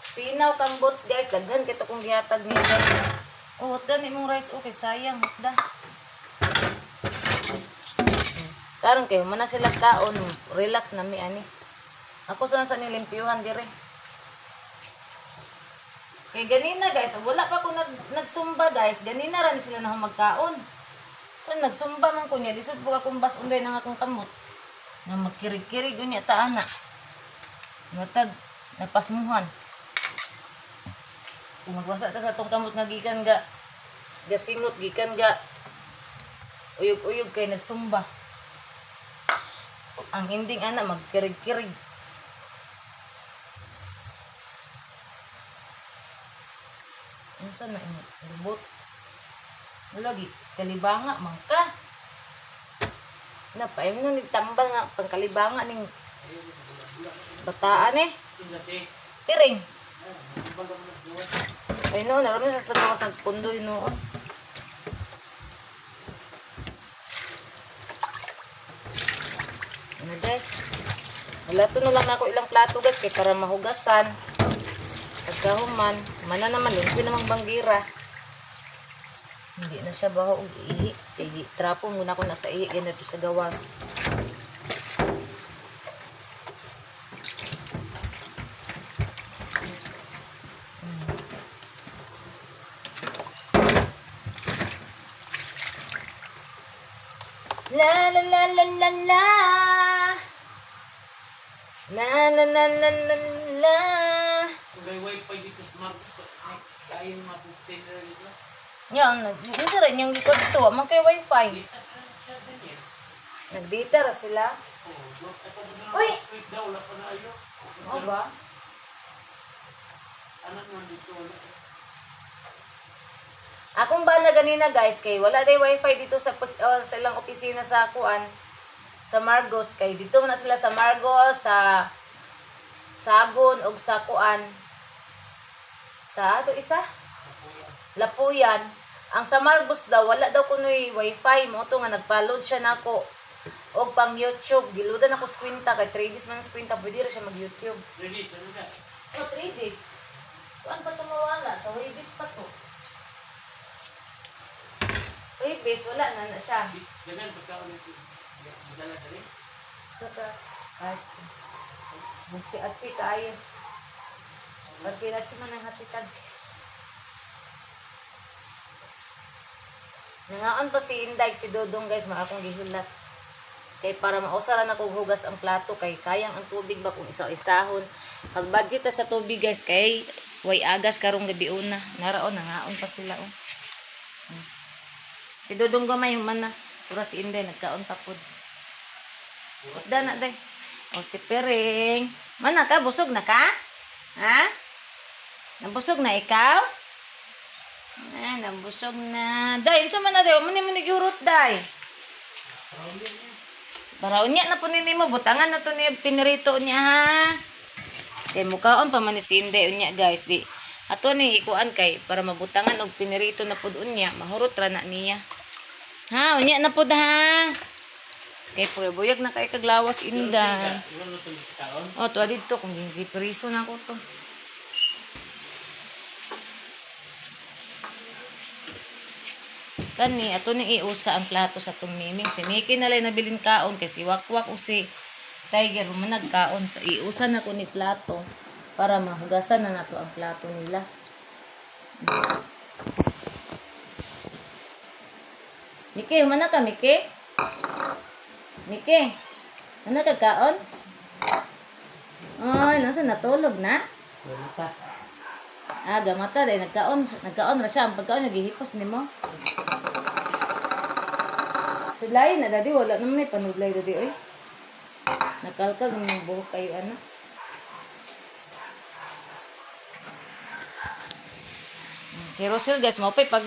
Sinaw kang Boots guys, daghan kita kung gihatag niya guys. Oh, hotdan imong rice okay, sayang hotda. Karon kayo, mana sila kaon, relax na mi ani. Ako sa nilimpyuhan dire. Kaya ganina guys, wala pa ko nagsumba guys, ganina rin sila na magkaon. So nagsumba man ko niya, lisod po akong bas unday ng akong kamot. Na magkirig-kirig niya taana. Matag, napasmuhan. Kung magwasa ta sa itong kamot nga gikan ga singot, gikan ga uyog-uyog kay nagsumba. Ang ending ana, magkirig-kirig. Saan na ino? Lubot. Lagi, kalibanga, mangka. Napaim nun, nagtambal nga, pangkalibanga ning bataan eh. Piring. Ay no, naroon na sa sagawas ng pundoy noon. Ano guys? Wala to na lang ako ilang plato guys, kaya para mahugasan. Pagkahuman, mana naman, limpyo namang banggira. Hindi na siya baho og ihi. Kaya trapo muna ko nasa ihi, yan na ito sa gawas. La la la la la la. La la la la la la. May wifi dito sa Marcos. Kaya yung mapustin na dito. Yan, nagdita rin yung likod ito. Amang kay wifi. Nagdita rin sila. Uy! O ba? Akong ba na ganina guys, kay wala day wifi dito sa ilang opisina sa kuan. Sa Margos. Kay dito na sila sa Margos, sa Sagon, o sa kuan. Sa ito isa? Lapuyan. Ang sa Margos daw, wala daw kuno'y wifi mo. Ito nga, nagpa-load siya na ako. O pang YouTube. Giludan ako skwinta. Kay 3 days man ang skwinta. Pwede rin siya mag-YouTube. 3 days, ano ka? O, 3 days. Kuan pa ito mawala? Sa Waybis pa to. Waybis, wala na siya. Ganyan, pagkaon ito. Magdala ka rin? Saka, ay, mutsi-atsi kaayo. Pagkilatsi man ang hatitad. Nangaon pa si Inday, si Dodong guys, akong gihulat. Kay para mausaran ako hugas ang plato, kay sayang ang tubig ba kung isa-isahon. Pag budget sa tubig guys, kay way agas karong gabi una. Naraon, nangaon pa sila oh. Si Dodong gamay man na. Pura si Inday, nagkaon pa pod. Hotda na day. O si Piring. Mana ka? Busog na ka? Ha? Nabusog na ikaw? Ay, nabusog na. Day, unsa man na day? Mani man nigurot day. Para unya na po nini mo. Butangan na to niya. Pinirito niya ha. Kay mukhaon pa man ni si Inday unya guys. Di. Ato ni ikuan kay para mabutangan og pinirito na pod unya. Mahurot ra na niya. Ha, unya na pod ha. Kay buyag na kay kaglawas Inday. Iwan mo itong taon? O, tuwa dito. Kung gipriso na ko to. Kani, ato ni iusa ang plato sa tumiming. Si Mickey na lang nabilin kaon kay si Wakwak o si Tiger manag kaon. So, iusa na ko ni plato para mahugasan na nato ang plato nila. Mickey, humana ka, Mickey? Mickey, ano ka kaon? Ay, nasa natulog na? Ah, gamata dahil nagkaon na siya. Ang pagkaon, naghihipos ni mo. Sudlay na, dadi. Wala naman may panudlay, dadi, oy. Nakalkag ng buhok kayo, ano. Si Rosel, guys, maupay pag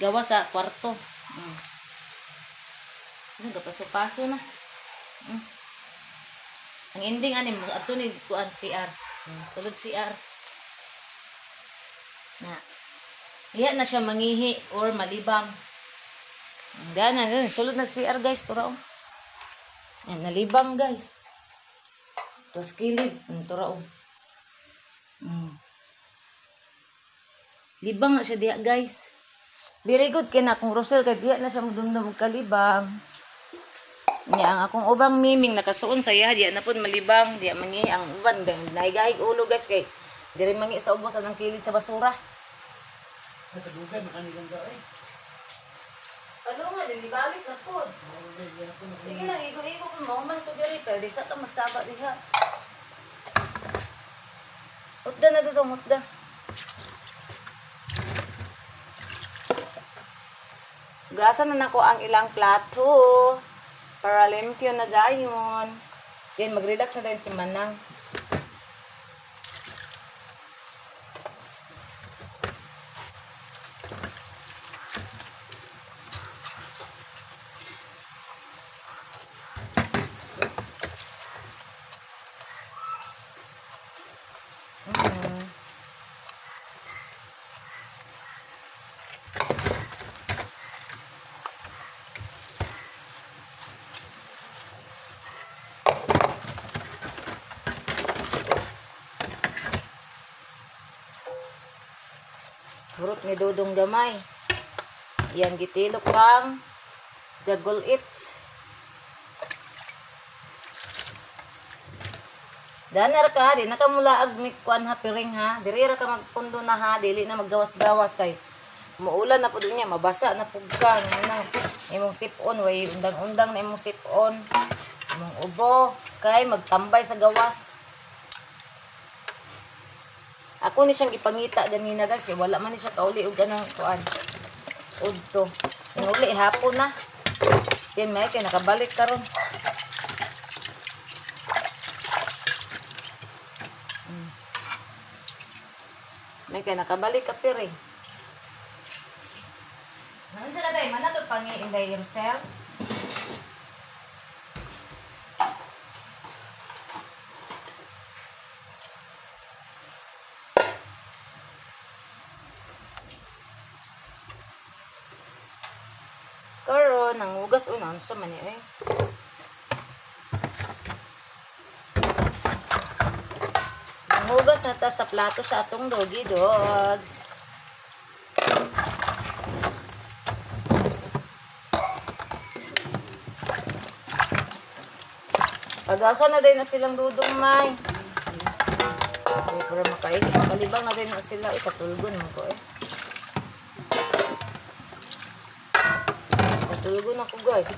gawa sa kwarto. Nagapaso-paso na. Ang ending, anim, ato ni kuan CR. Sulod CR. Na. Iya na siya mangihi or malibang. Gana, sulod na CR, guys. Turaw. Yan, nalibang, guys. Tapos kilid. Turaw. Libang na siya diya, guys. Very good kina kung Rosel kay diya na siya mudumdum og kalibang. Nya ang akong ubang miming nakasuon sa iya diya na pud malibang, diya mangi ang uban dang naigahig ulo, guys, kay diri mangi sa ubos ang kilid sa basura. Natadugan kanilang gaay. Ano nga dili balik na pud. Sige lang igo-igo kung mahuman ko diri pero di sa ta magsaba diha. Utda na dudong utda. Gasan na nako ang ilang plato para limpyo na dayon. Then mag-relax na din si Manang. Hurot ni Dudong gamay. Yan gitilok kang jagol its. Danar ka, di na ka mula agmikuan ha piring ha. Diri ra ka magpundo na ha, dili na maggawas-gawas kay muulan na pud niya, mabasa na pud ka nang imong sipon way undang-undang na imong sipon. Imong ubo kay magtambay sa gawas. Ako ni siyang gipangita ganina, guys, kay wala man ni siya kauli og ganang kuan. Udto. Yung uli hapon na. Yan may kay nakabalik karon. May kay nakabalik ka piring. Nandiyan na day, manatod pangi inday yourself. Karon nang ugas unan sa mani eh. Hugas na ta sa plato sa atong doggy dogs. Pagasa na din na silang Dudong, may. Okay, para makaigi. Makalibang na din na sila. Katulgon mo ko eh. Katulgon ako, guys.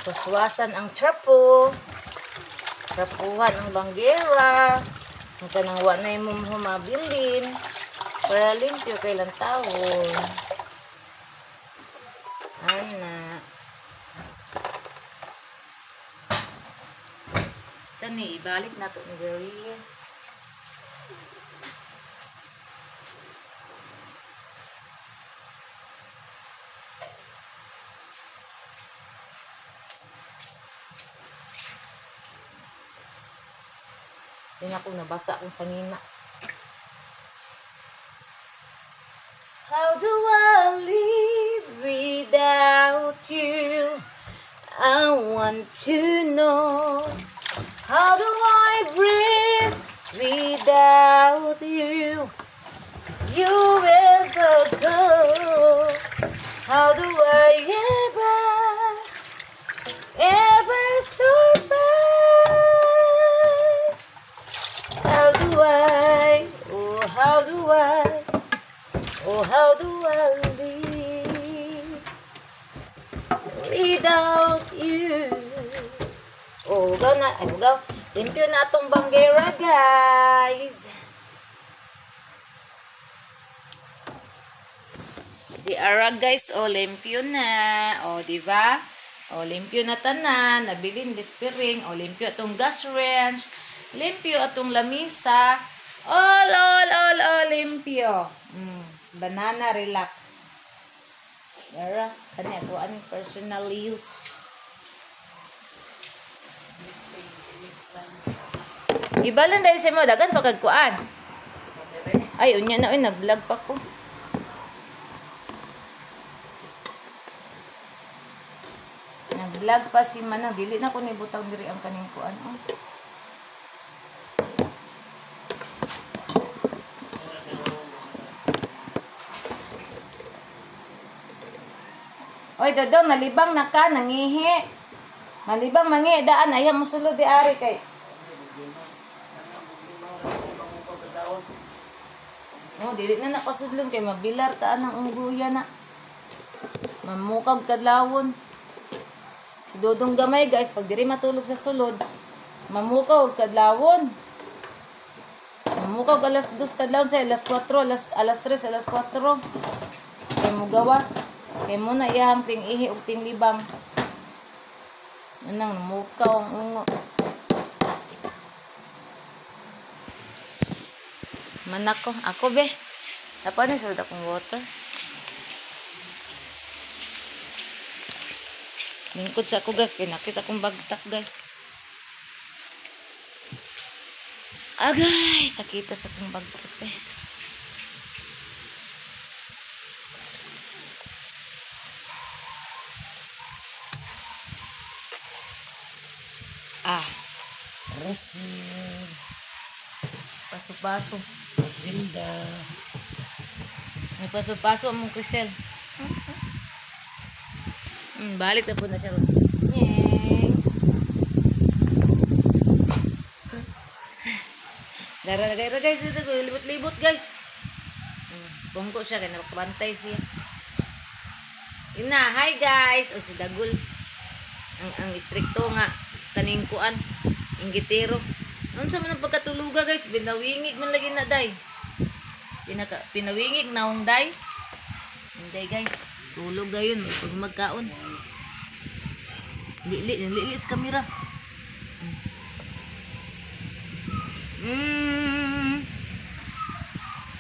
Puswasan ang trapo. Trapuhan ang banggera. Ang kanangwa na yung humabilin. Para limpyo kailang taon. Ana. Tani, ibalik na to ni Maria. Din ako nabasa akong sangina. How do I live without you? I want to know. How do I breathe without you? You ever go? How do I ever survive? How do I, oh how do I, oh how do I live without you? Oh, gaw na, ay gaw. Limpyo na atong banggera, guys. Di ara guys, o limpyo na. O, di ba? O, limpyo na tanan. Nabilin dispiring. O, limpyo atong gas range. Limpyo atong lamisa. All, limpyo. Banana relax. Yara, kani ako aning personal use. Ibalan dahil sa mo, dagan pagkagkuan. Ay, unya na, nag-vlog pa ko. Nag-vlog pa si Manang. Dili na ko nibutang diri ang kaning kuan. Oh. Oy, Dodong, nalibang na ka, nangihi. Malibang mangi, daan, ayaw mo sulod di ari kay. Oh, dili na napasudlon kay mabilar taan ang ungguya na. Mamukag kadlawon. Si Dodong gamay guys, pag diri matulog sa sulod, mamukaw og kadlawon. Mamukaw alas 2 kadlawon sa alas 4, alas 3, alas 4. Kay mo gawas. Kay mo na iyang ting ihi og ting libang. Anang mamukaw ang ungo. Manak ko. Ako be. Dapat na sulod akong water. Lingkod sa ako guys. Kaya nakita akong bagtak guys. Agay. Sakita sa akong bagtak eh. Ah. Paso-paso. Hilda. May paso-paso ang mong Crisel. Balik na po na siya. Nyeng. Dara-dara guys. Ito, libot-libot guys. Bongko siya. Kaya nakabantay siya. Ina, hi guys. O si Dagul. Ang istrikto nga. Kaningkuan. Inggitero. Ano sa man ang pagkatuluga guys, pinawingig man lagi na day. Pinawingig na hong day. Hindi guys, tulog gayon pag magkaon. Lili sa kamera.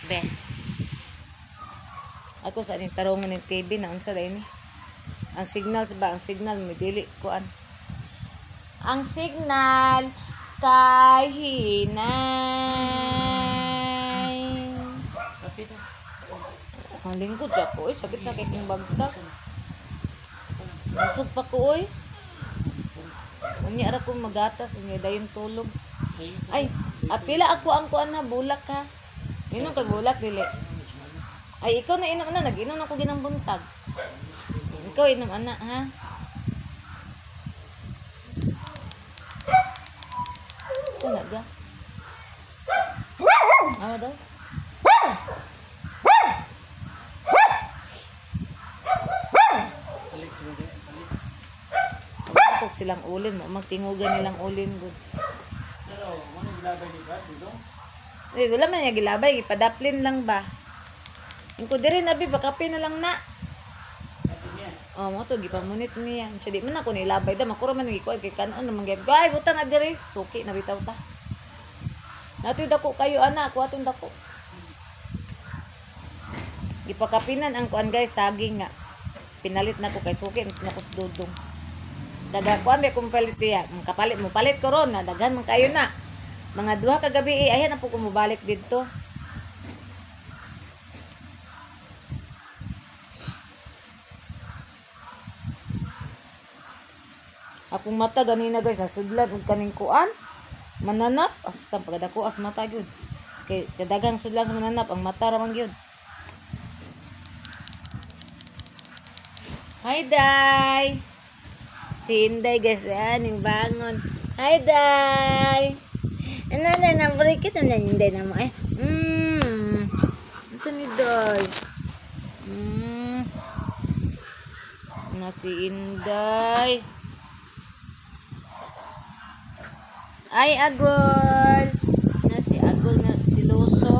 Be. Ako sa aning tarungan ng TV na unsa day ni. Ang signal sa ang signal may dili kuan. Ang signal kay hinay. Ang lingkod ako, sakit na kay kong bagtak. Busog pa ko, oy. Unya ra kong magatas, unya dayon tulog. Ay, apila ako ang kuan na bulak ha. Inom kay bulak dili. Ay, ikaw na inom na, nag-inom ako ginang buntag. Ikaw inom ana ha. Ano ga? Ano daw? Ako silang ulin mo, magtingugan nilang ulin good. Pero, ano gilabay ni Brad dito? Eh, wala man niya gilabay, ipadaplin lang ba? Yung ko diri nabi, bakapi na lang na. Oh, mo to gipamunit niya. Siya di man ako nilabay da makuro man ikuan kay kanon man gyud. Ay butang na diri. Suki na bitaw ta. Nato dako kayo ana, ako atong dako. Gipakapinan ang kuan guys, saging nga. Pinalit na ko kay suki na ko dudong. Daga kuan be kung palit ya. Kapalit mo palit ko ron na daghan man kayo na. Mga duha ka gabi ayan na po ko mobalik dito. Akong mata ganina guys, nasudlan og kaning kuan. Mananap, hasta pagdako as mata gyud. Kay kadagang sudlan sa mananap ang mata ra man gyud. Hi, Day. Si Inday guys, aning bangon. Hi, Day. Ano na break it na Inday na mo eh. Ito ni Day. Na si Inday. Ay, Agol. Na si Agol na si Loso.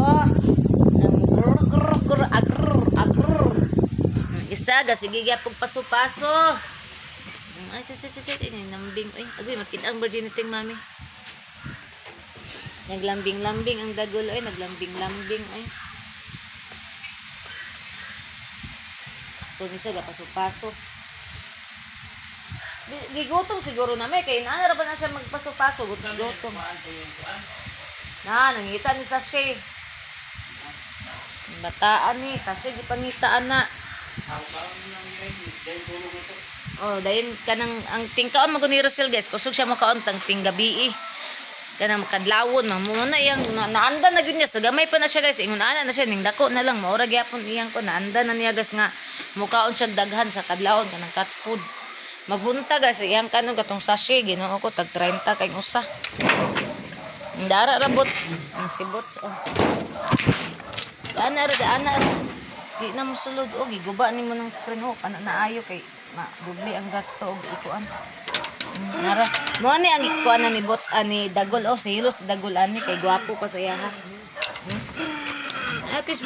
Agrr. Isa, sige pag paso-paso. Ay, ini nambing. Ay, agoy, makita ang virginity ng mami. Naglambing-lambing ang dagol. Ay, naglambing-lambing. Ay. Kung isa, paso-paso. Gigutom siguro na may kaya naanara ba na siya magpaso-paso gutom na nangita ni Sashay bataan ni Sashay di pangitaan na dayon kanang ang tingkaon maguni Rosel guys kusog siya makaon tang tinggabi kanang makadlawon mamuna yang naanda na gyud niya sa gamay pa na siya guys ingon ana na siya ning dako na lang maura gyapon iyang ko naanda na niya guys nga mukaon siya daghan sa kadlawon kanang cat food. Maghunta guys, iyang kanon katong sachet Ginoo ko tag 30 kay usa. Dara ra bots, ang si bots oh. Ana ra. Di na mo sulod og giguba nimo ng screen oh, kana naayo kay dubli ang gasto og ikuan. Nara. Mo ni ang ikuan ni bots ani dagol oh, si Hilos dagol ani kay gwapo pa sa iya ha. Akis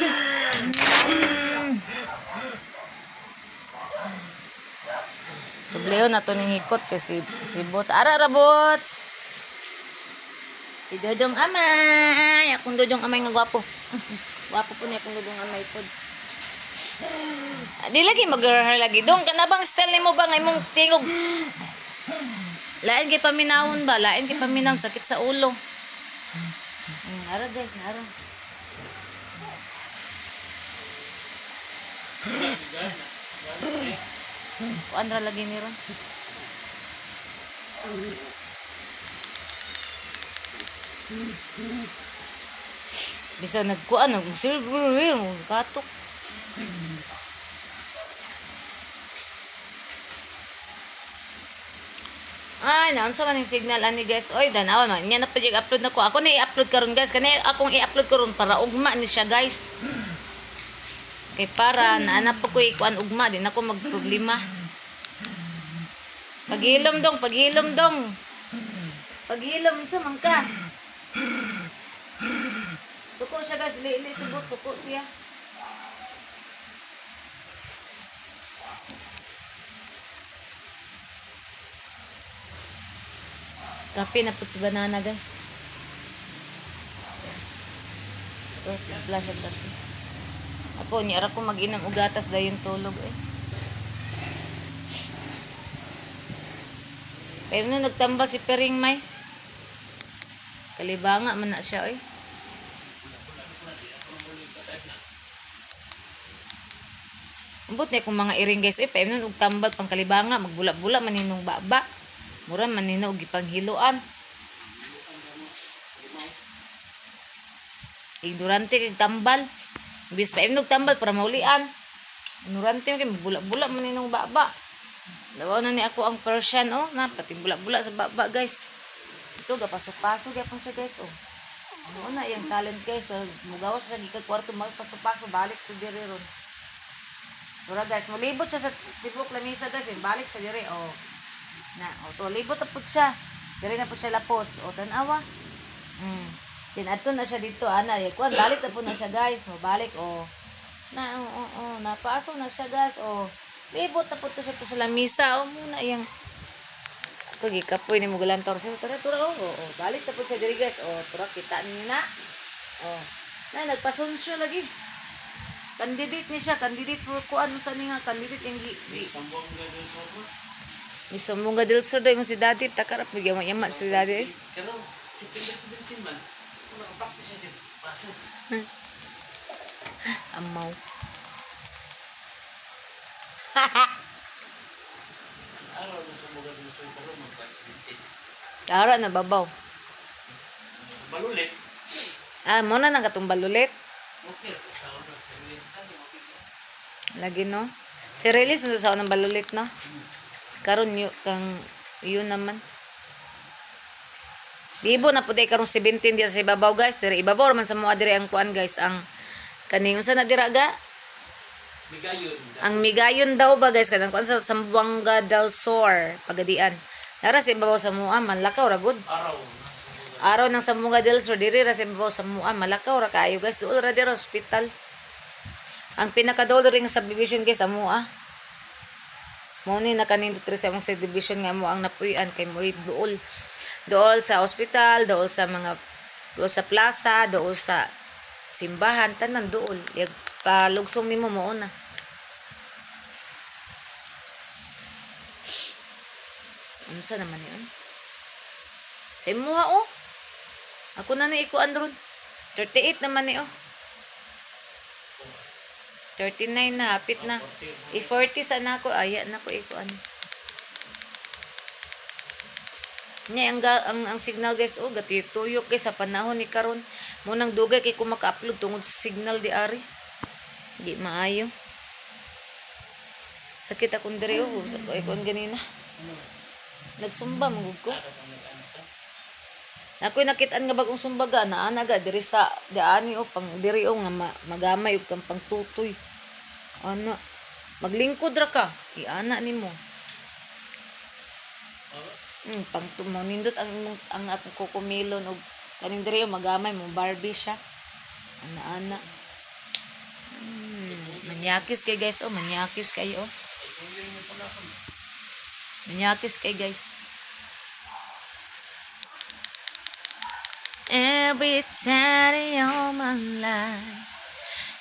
Probleo na to ning hikot kasi si Bots. Ara Bots. Si Dodong Amay. Akong Dodong Amay nga gwapo. Gwapo po niya akong Dodong Amay po. Di lagi mag-girl lagi. Dong, kanabang style ni mo ba nga imong tingog? Lain kay paminawon ba? Lain kay paminawon. Sakit sa ulo. Ara guys, ara. Kuan ra lagi ni ron. Bisa nagkuan sirber katok. Ay, naunsa man yung signal ani guys. Oy, danawan man. Nya na pa upload na ko. Ako na i-upload karon guys. Kani akong i-upload karon para ugma ni siya guys. Kay para naanap ko ikuan ugma din ako magproblema. Paghilom dong. Paghilom sa man ka. Suko siya guys, li subot suko siya. Kape na po si banana guys. Flash ang kape. Ako, niyara ko mag-inam ugatas dayon tulog eh. Kaya na nagtamba si Pering May. Kalibanga man na siya eh. Ambot na kung mga iring guys eh. Kaya na nagtambal pang kalibanga. Magbula-bula maninong baba. Mura maninaw gipanghiluan. Ignorante kay tambal. Bis pa imnog tambal para maulian. Ignorante kay bula-bula maninong baba. Daw na ni ako ang Persian oh, na pati bula-bula sa baba guys. Ito gapasok-pasok gyapon siya guys oh. Ano na yang talent guys, mugawas siya gika kwarto magpasok-pasok balik to dire ron. Mura guys, molibot siya sa tibok lamisa guys, balik siya dire oh. Na o to libot na pud siya diri na pud siya lapos o tan-awa tinadto na siya dito ana kuan balik na pud na siya guys mabalik o na napasok na siya guys o libot na pud to siya to sa lamisa o muna yang to gikapoy ni mo gulantor sa tura o balik na pud siya diri guys o tura kita niyo na o na nagpasunsyo lagi candidate ni siya candidate for kuan sa ni nga candidate yung Misumbong ga dil sir doy mo si daddy takarap bigyan mo yaman si daddy. September 17 man. Kung nakapaktis siya siya, paso. Amaw. Araw na sa mga gusto yung paro, mag-17. Ara na babaw. Balulit. Mo na nang katong balulit. Okay, sa una. Serious ka, okay. Lagi no. Si release no sa unang balulit no. Karon yun naman. Bibo na puday karong 17 diya sa ibabaw guys. Diri ibabaw man sa mga diri ang kuan guys ang kaning unsa na dira ga? Bigayon. Ang migayon daw ba guys kanang kuan sa Zamboanga del Sur pagadian. Nara sa ibabaw sa mua malakaw ra gud. Araw. Araw ng Zamboanga del Sur diri ra sa ibabaw sa mua malakaw ra kaayo guys. Duol ra dira hospital. Ang pinaka-duol ring subdivision guys sa mua. Mo ni nakanindot rin sa among subdivision nga mo ang napuy-an kay mo duol. Dool sa ospital, dool sa sa plaza, dool sa simbahan, tanan dool. Yung palugsong nimo mo na. Ano sa naman yun? Sa imuha oh. Ako na ikuan ron. 38 naman oh. 39 na, hapit na. I-40 sana ako, aya na ko ikuan. Nya ang signal guys oh gatuyok guys sa panahon ni karon mo nang dugay kay ko maka-upload tungod sa signal di ari di maayo sakit akong diri oh sa kon ganina nagsumba mangud ko ako'y nakitaan nga bagong sumbaga na anaga diri sa daani oh pang diri oh nga magamay og kang pangtutoy ana maglingkod ra ka iana nimo pang nindot ang akong kukumilon og kaning diri magamay mo Barbie siya ana manyakis kay guys oh manyakis kayo oh manyakis kay guys every time of my life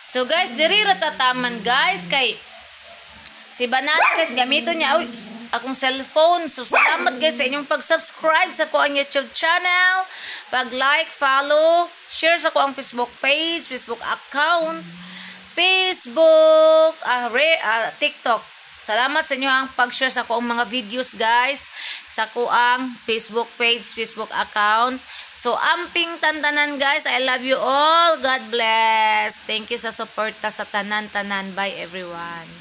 so guys diri ra tataman guys kay si Banana guys, gamito niya akong cellphone. So, salamat guys sa inyong pag-subscribe sa ko ang YouTube channel. Pag-like, follow, share sa ko ang Facebook page, Facebook account, Facebook, TikTok. Salamat sa inyo ang pag-share sa ko ang mga videos guys. Sa ko ang Facebook page, Facebook account. So, amping tantanan guys. I love you all. God bless. Thank you sa suporta sa tanan-tanan. Bye everyone.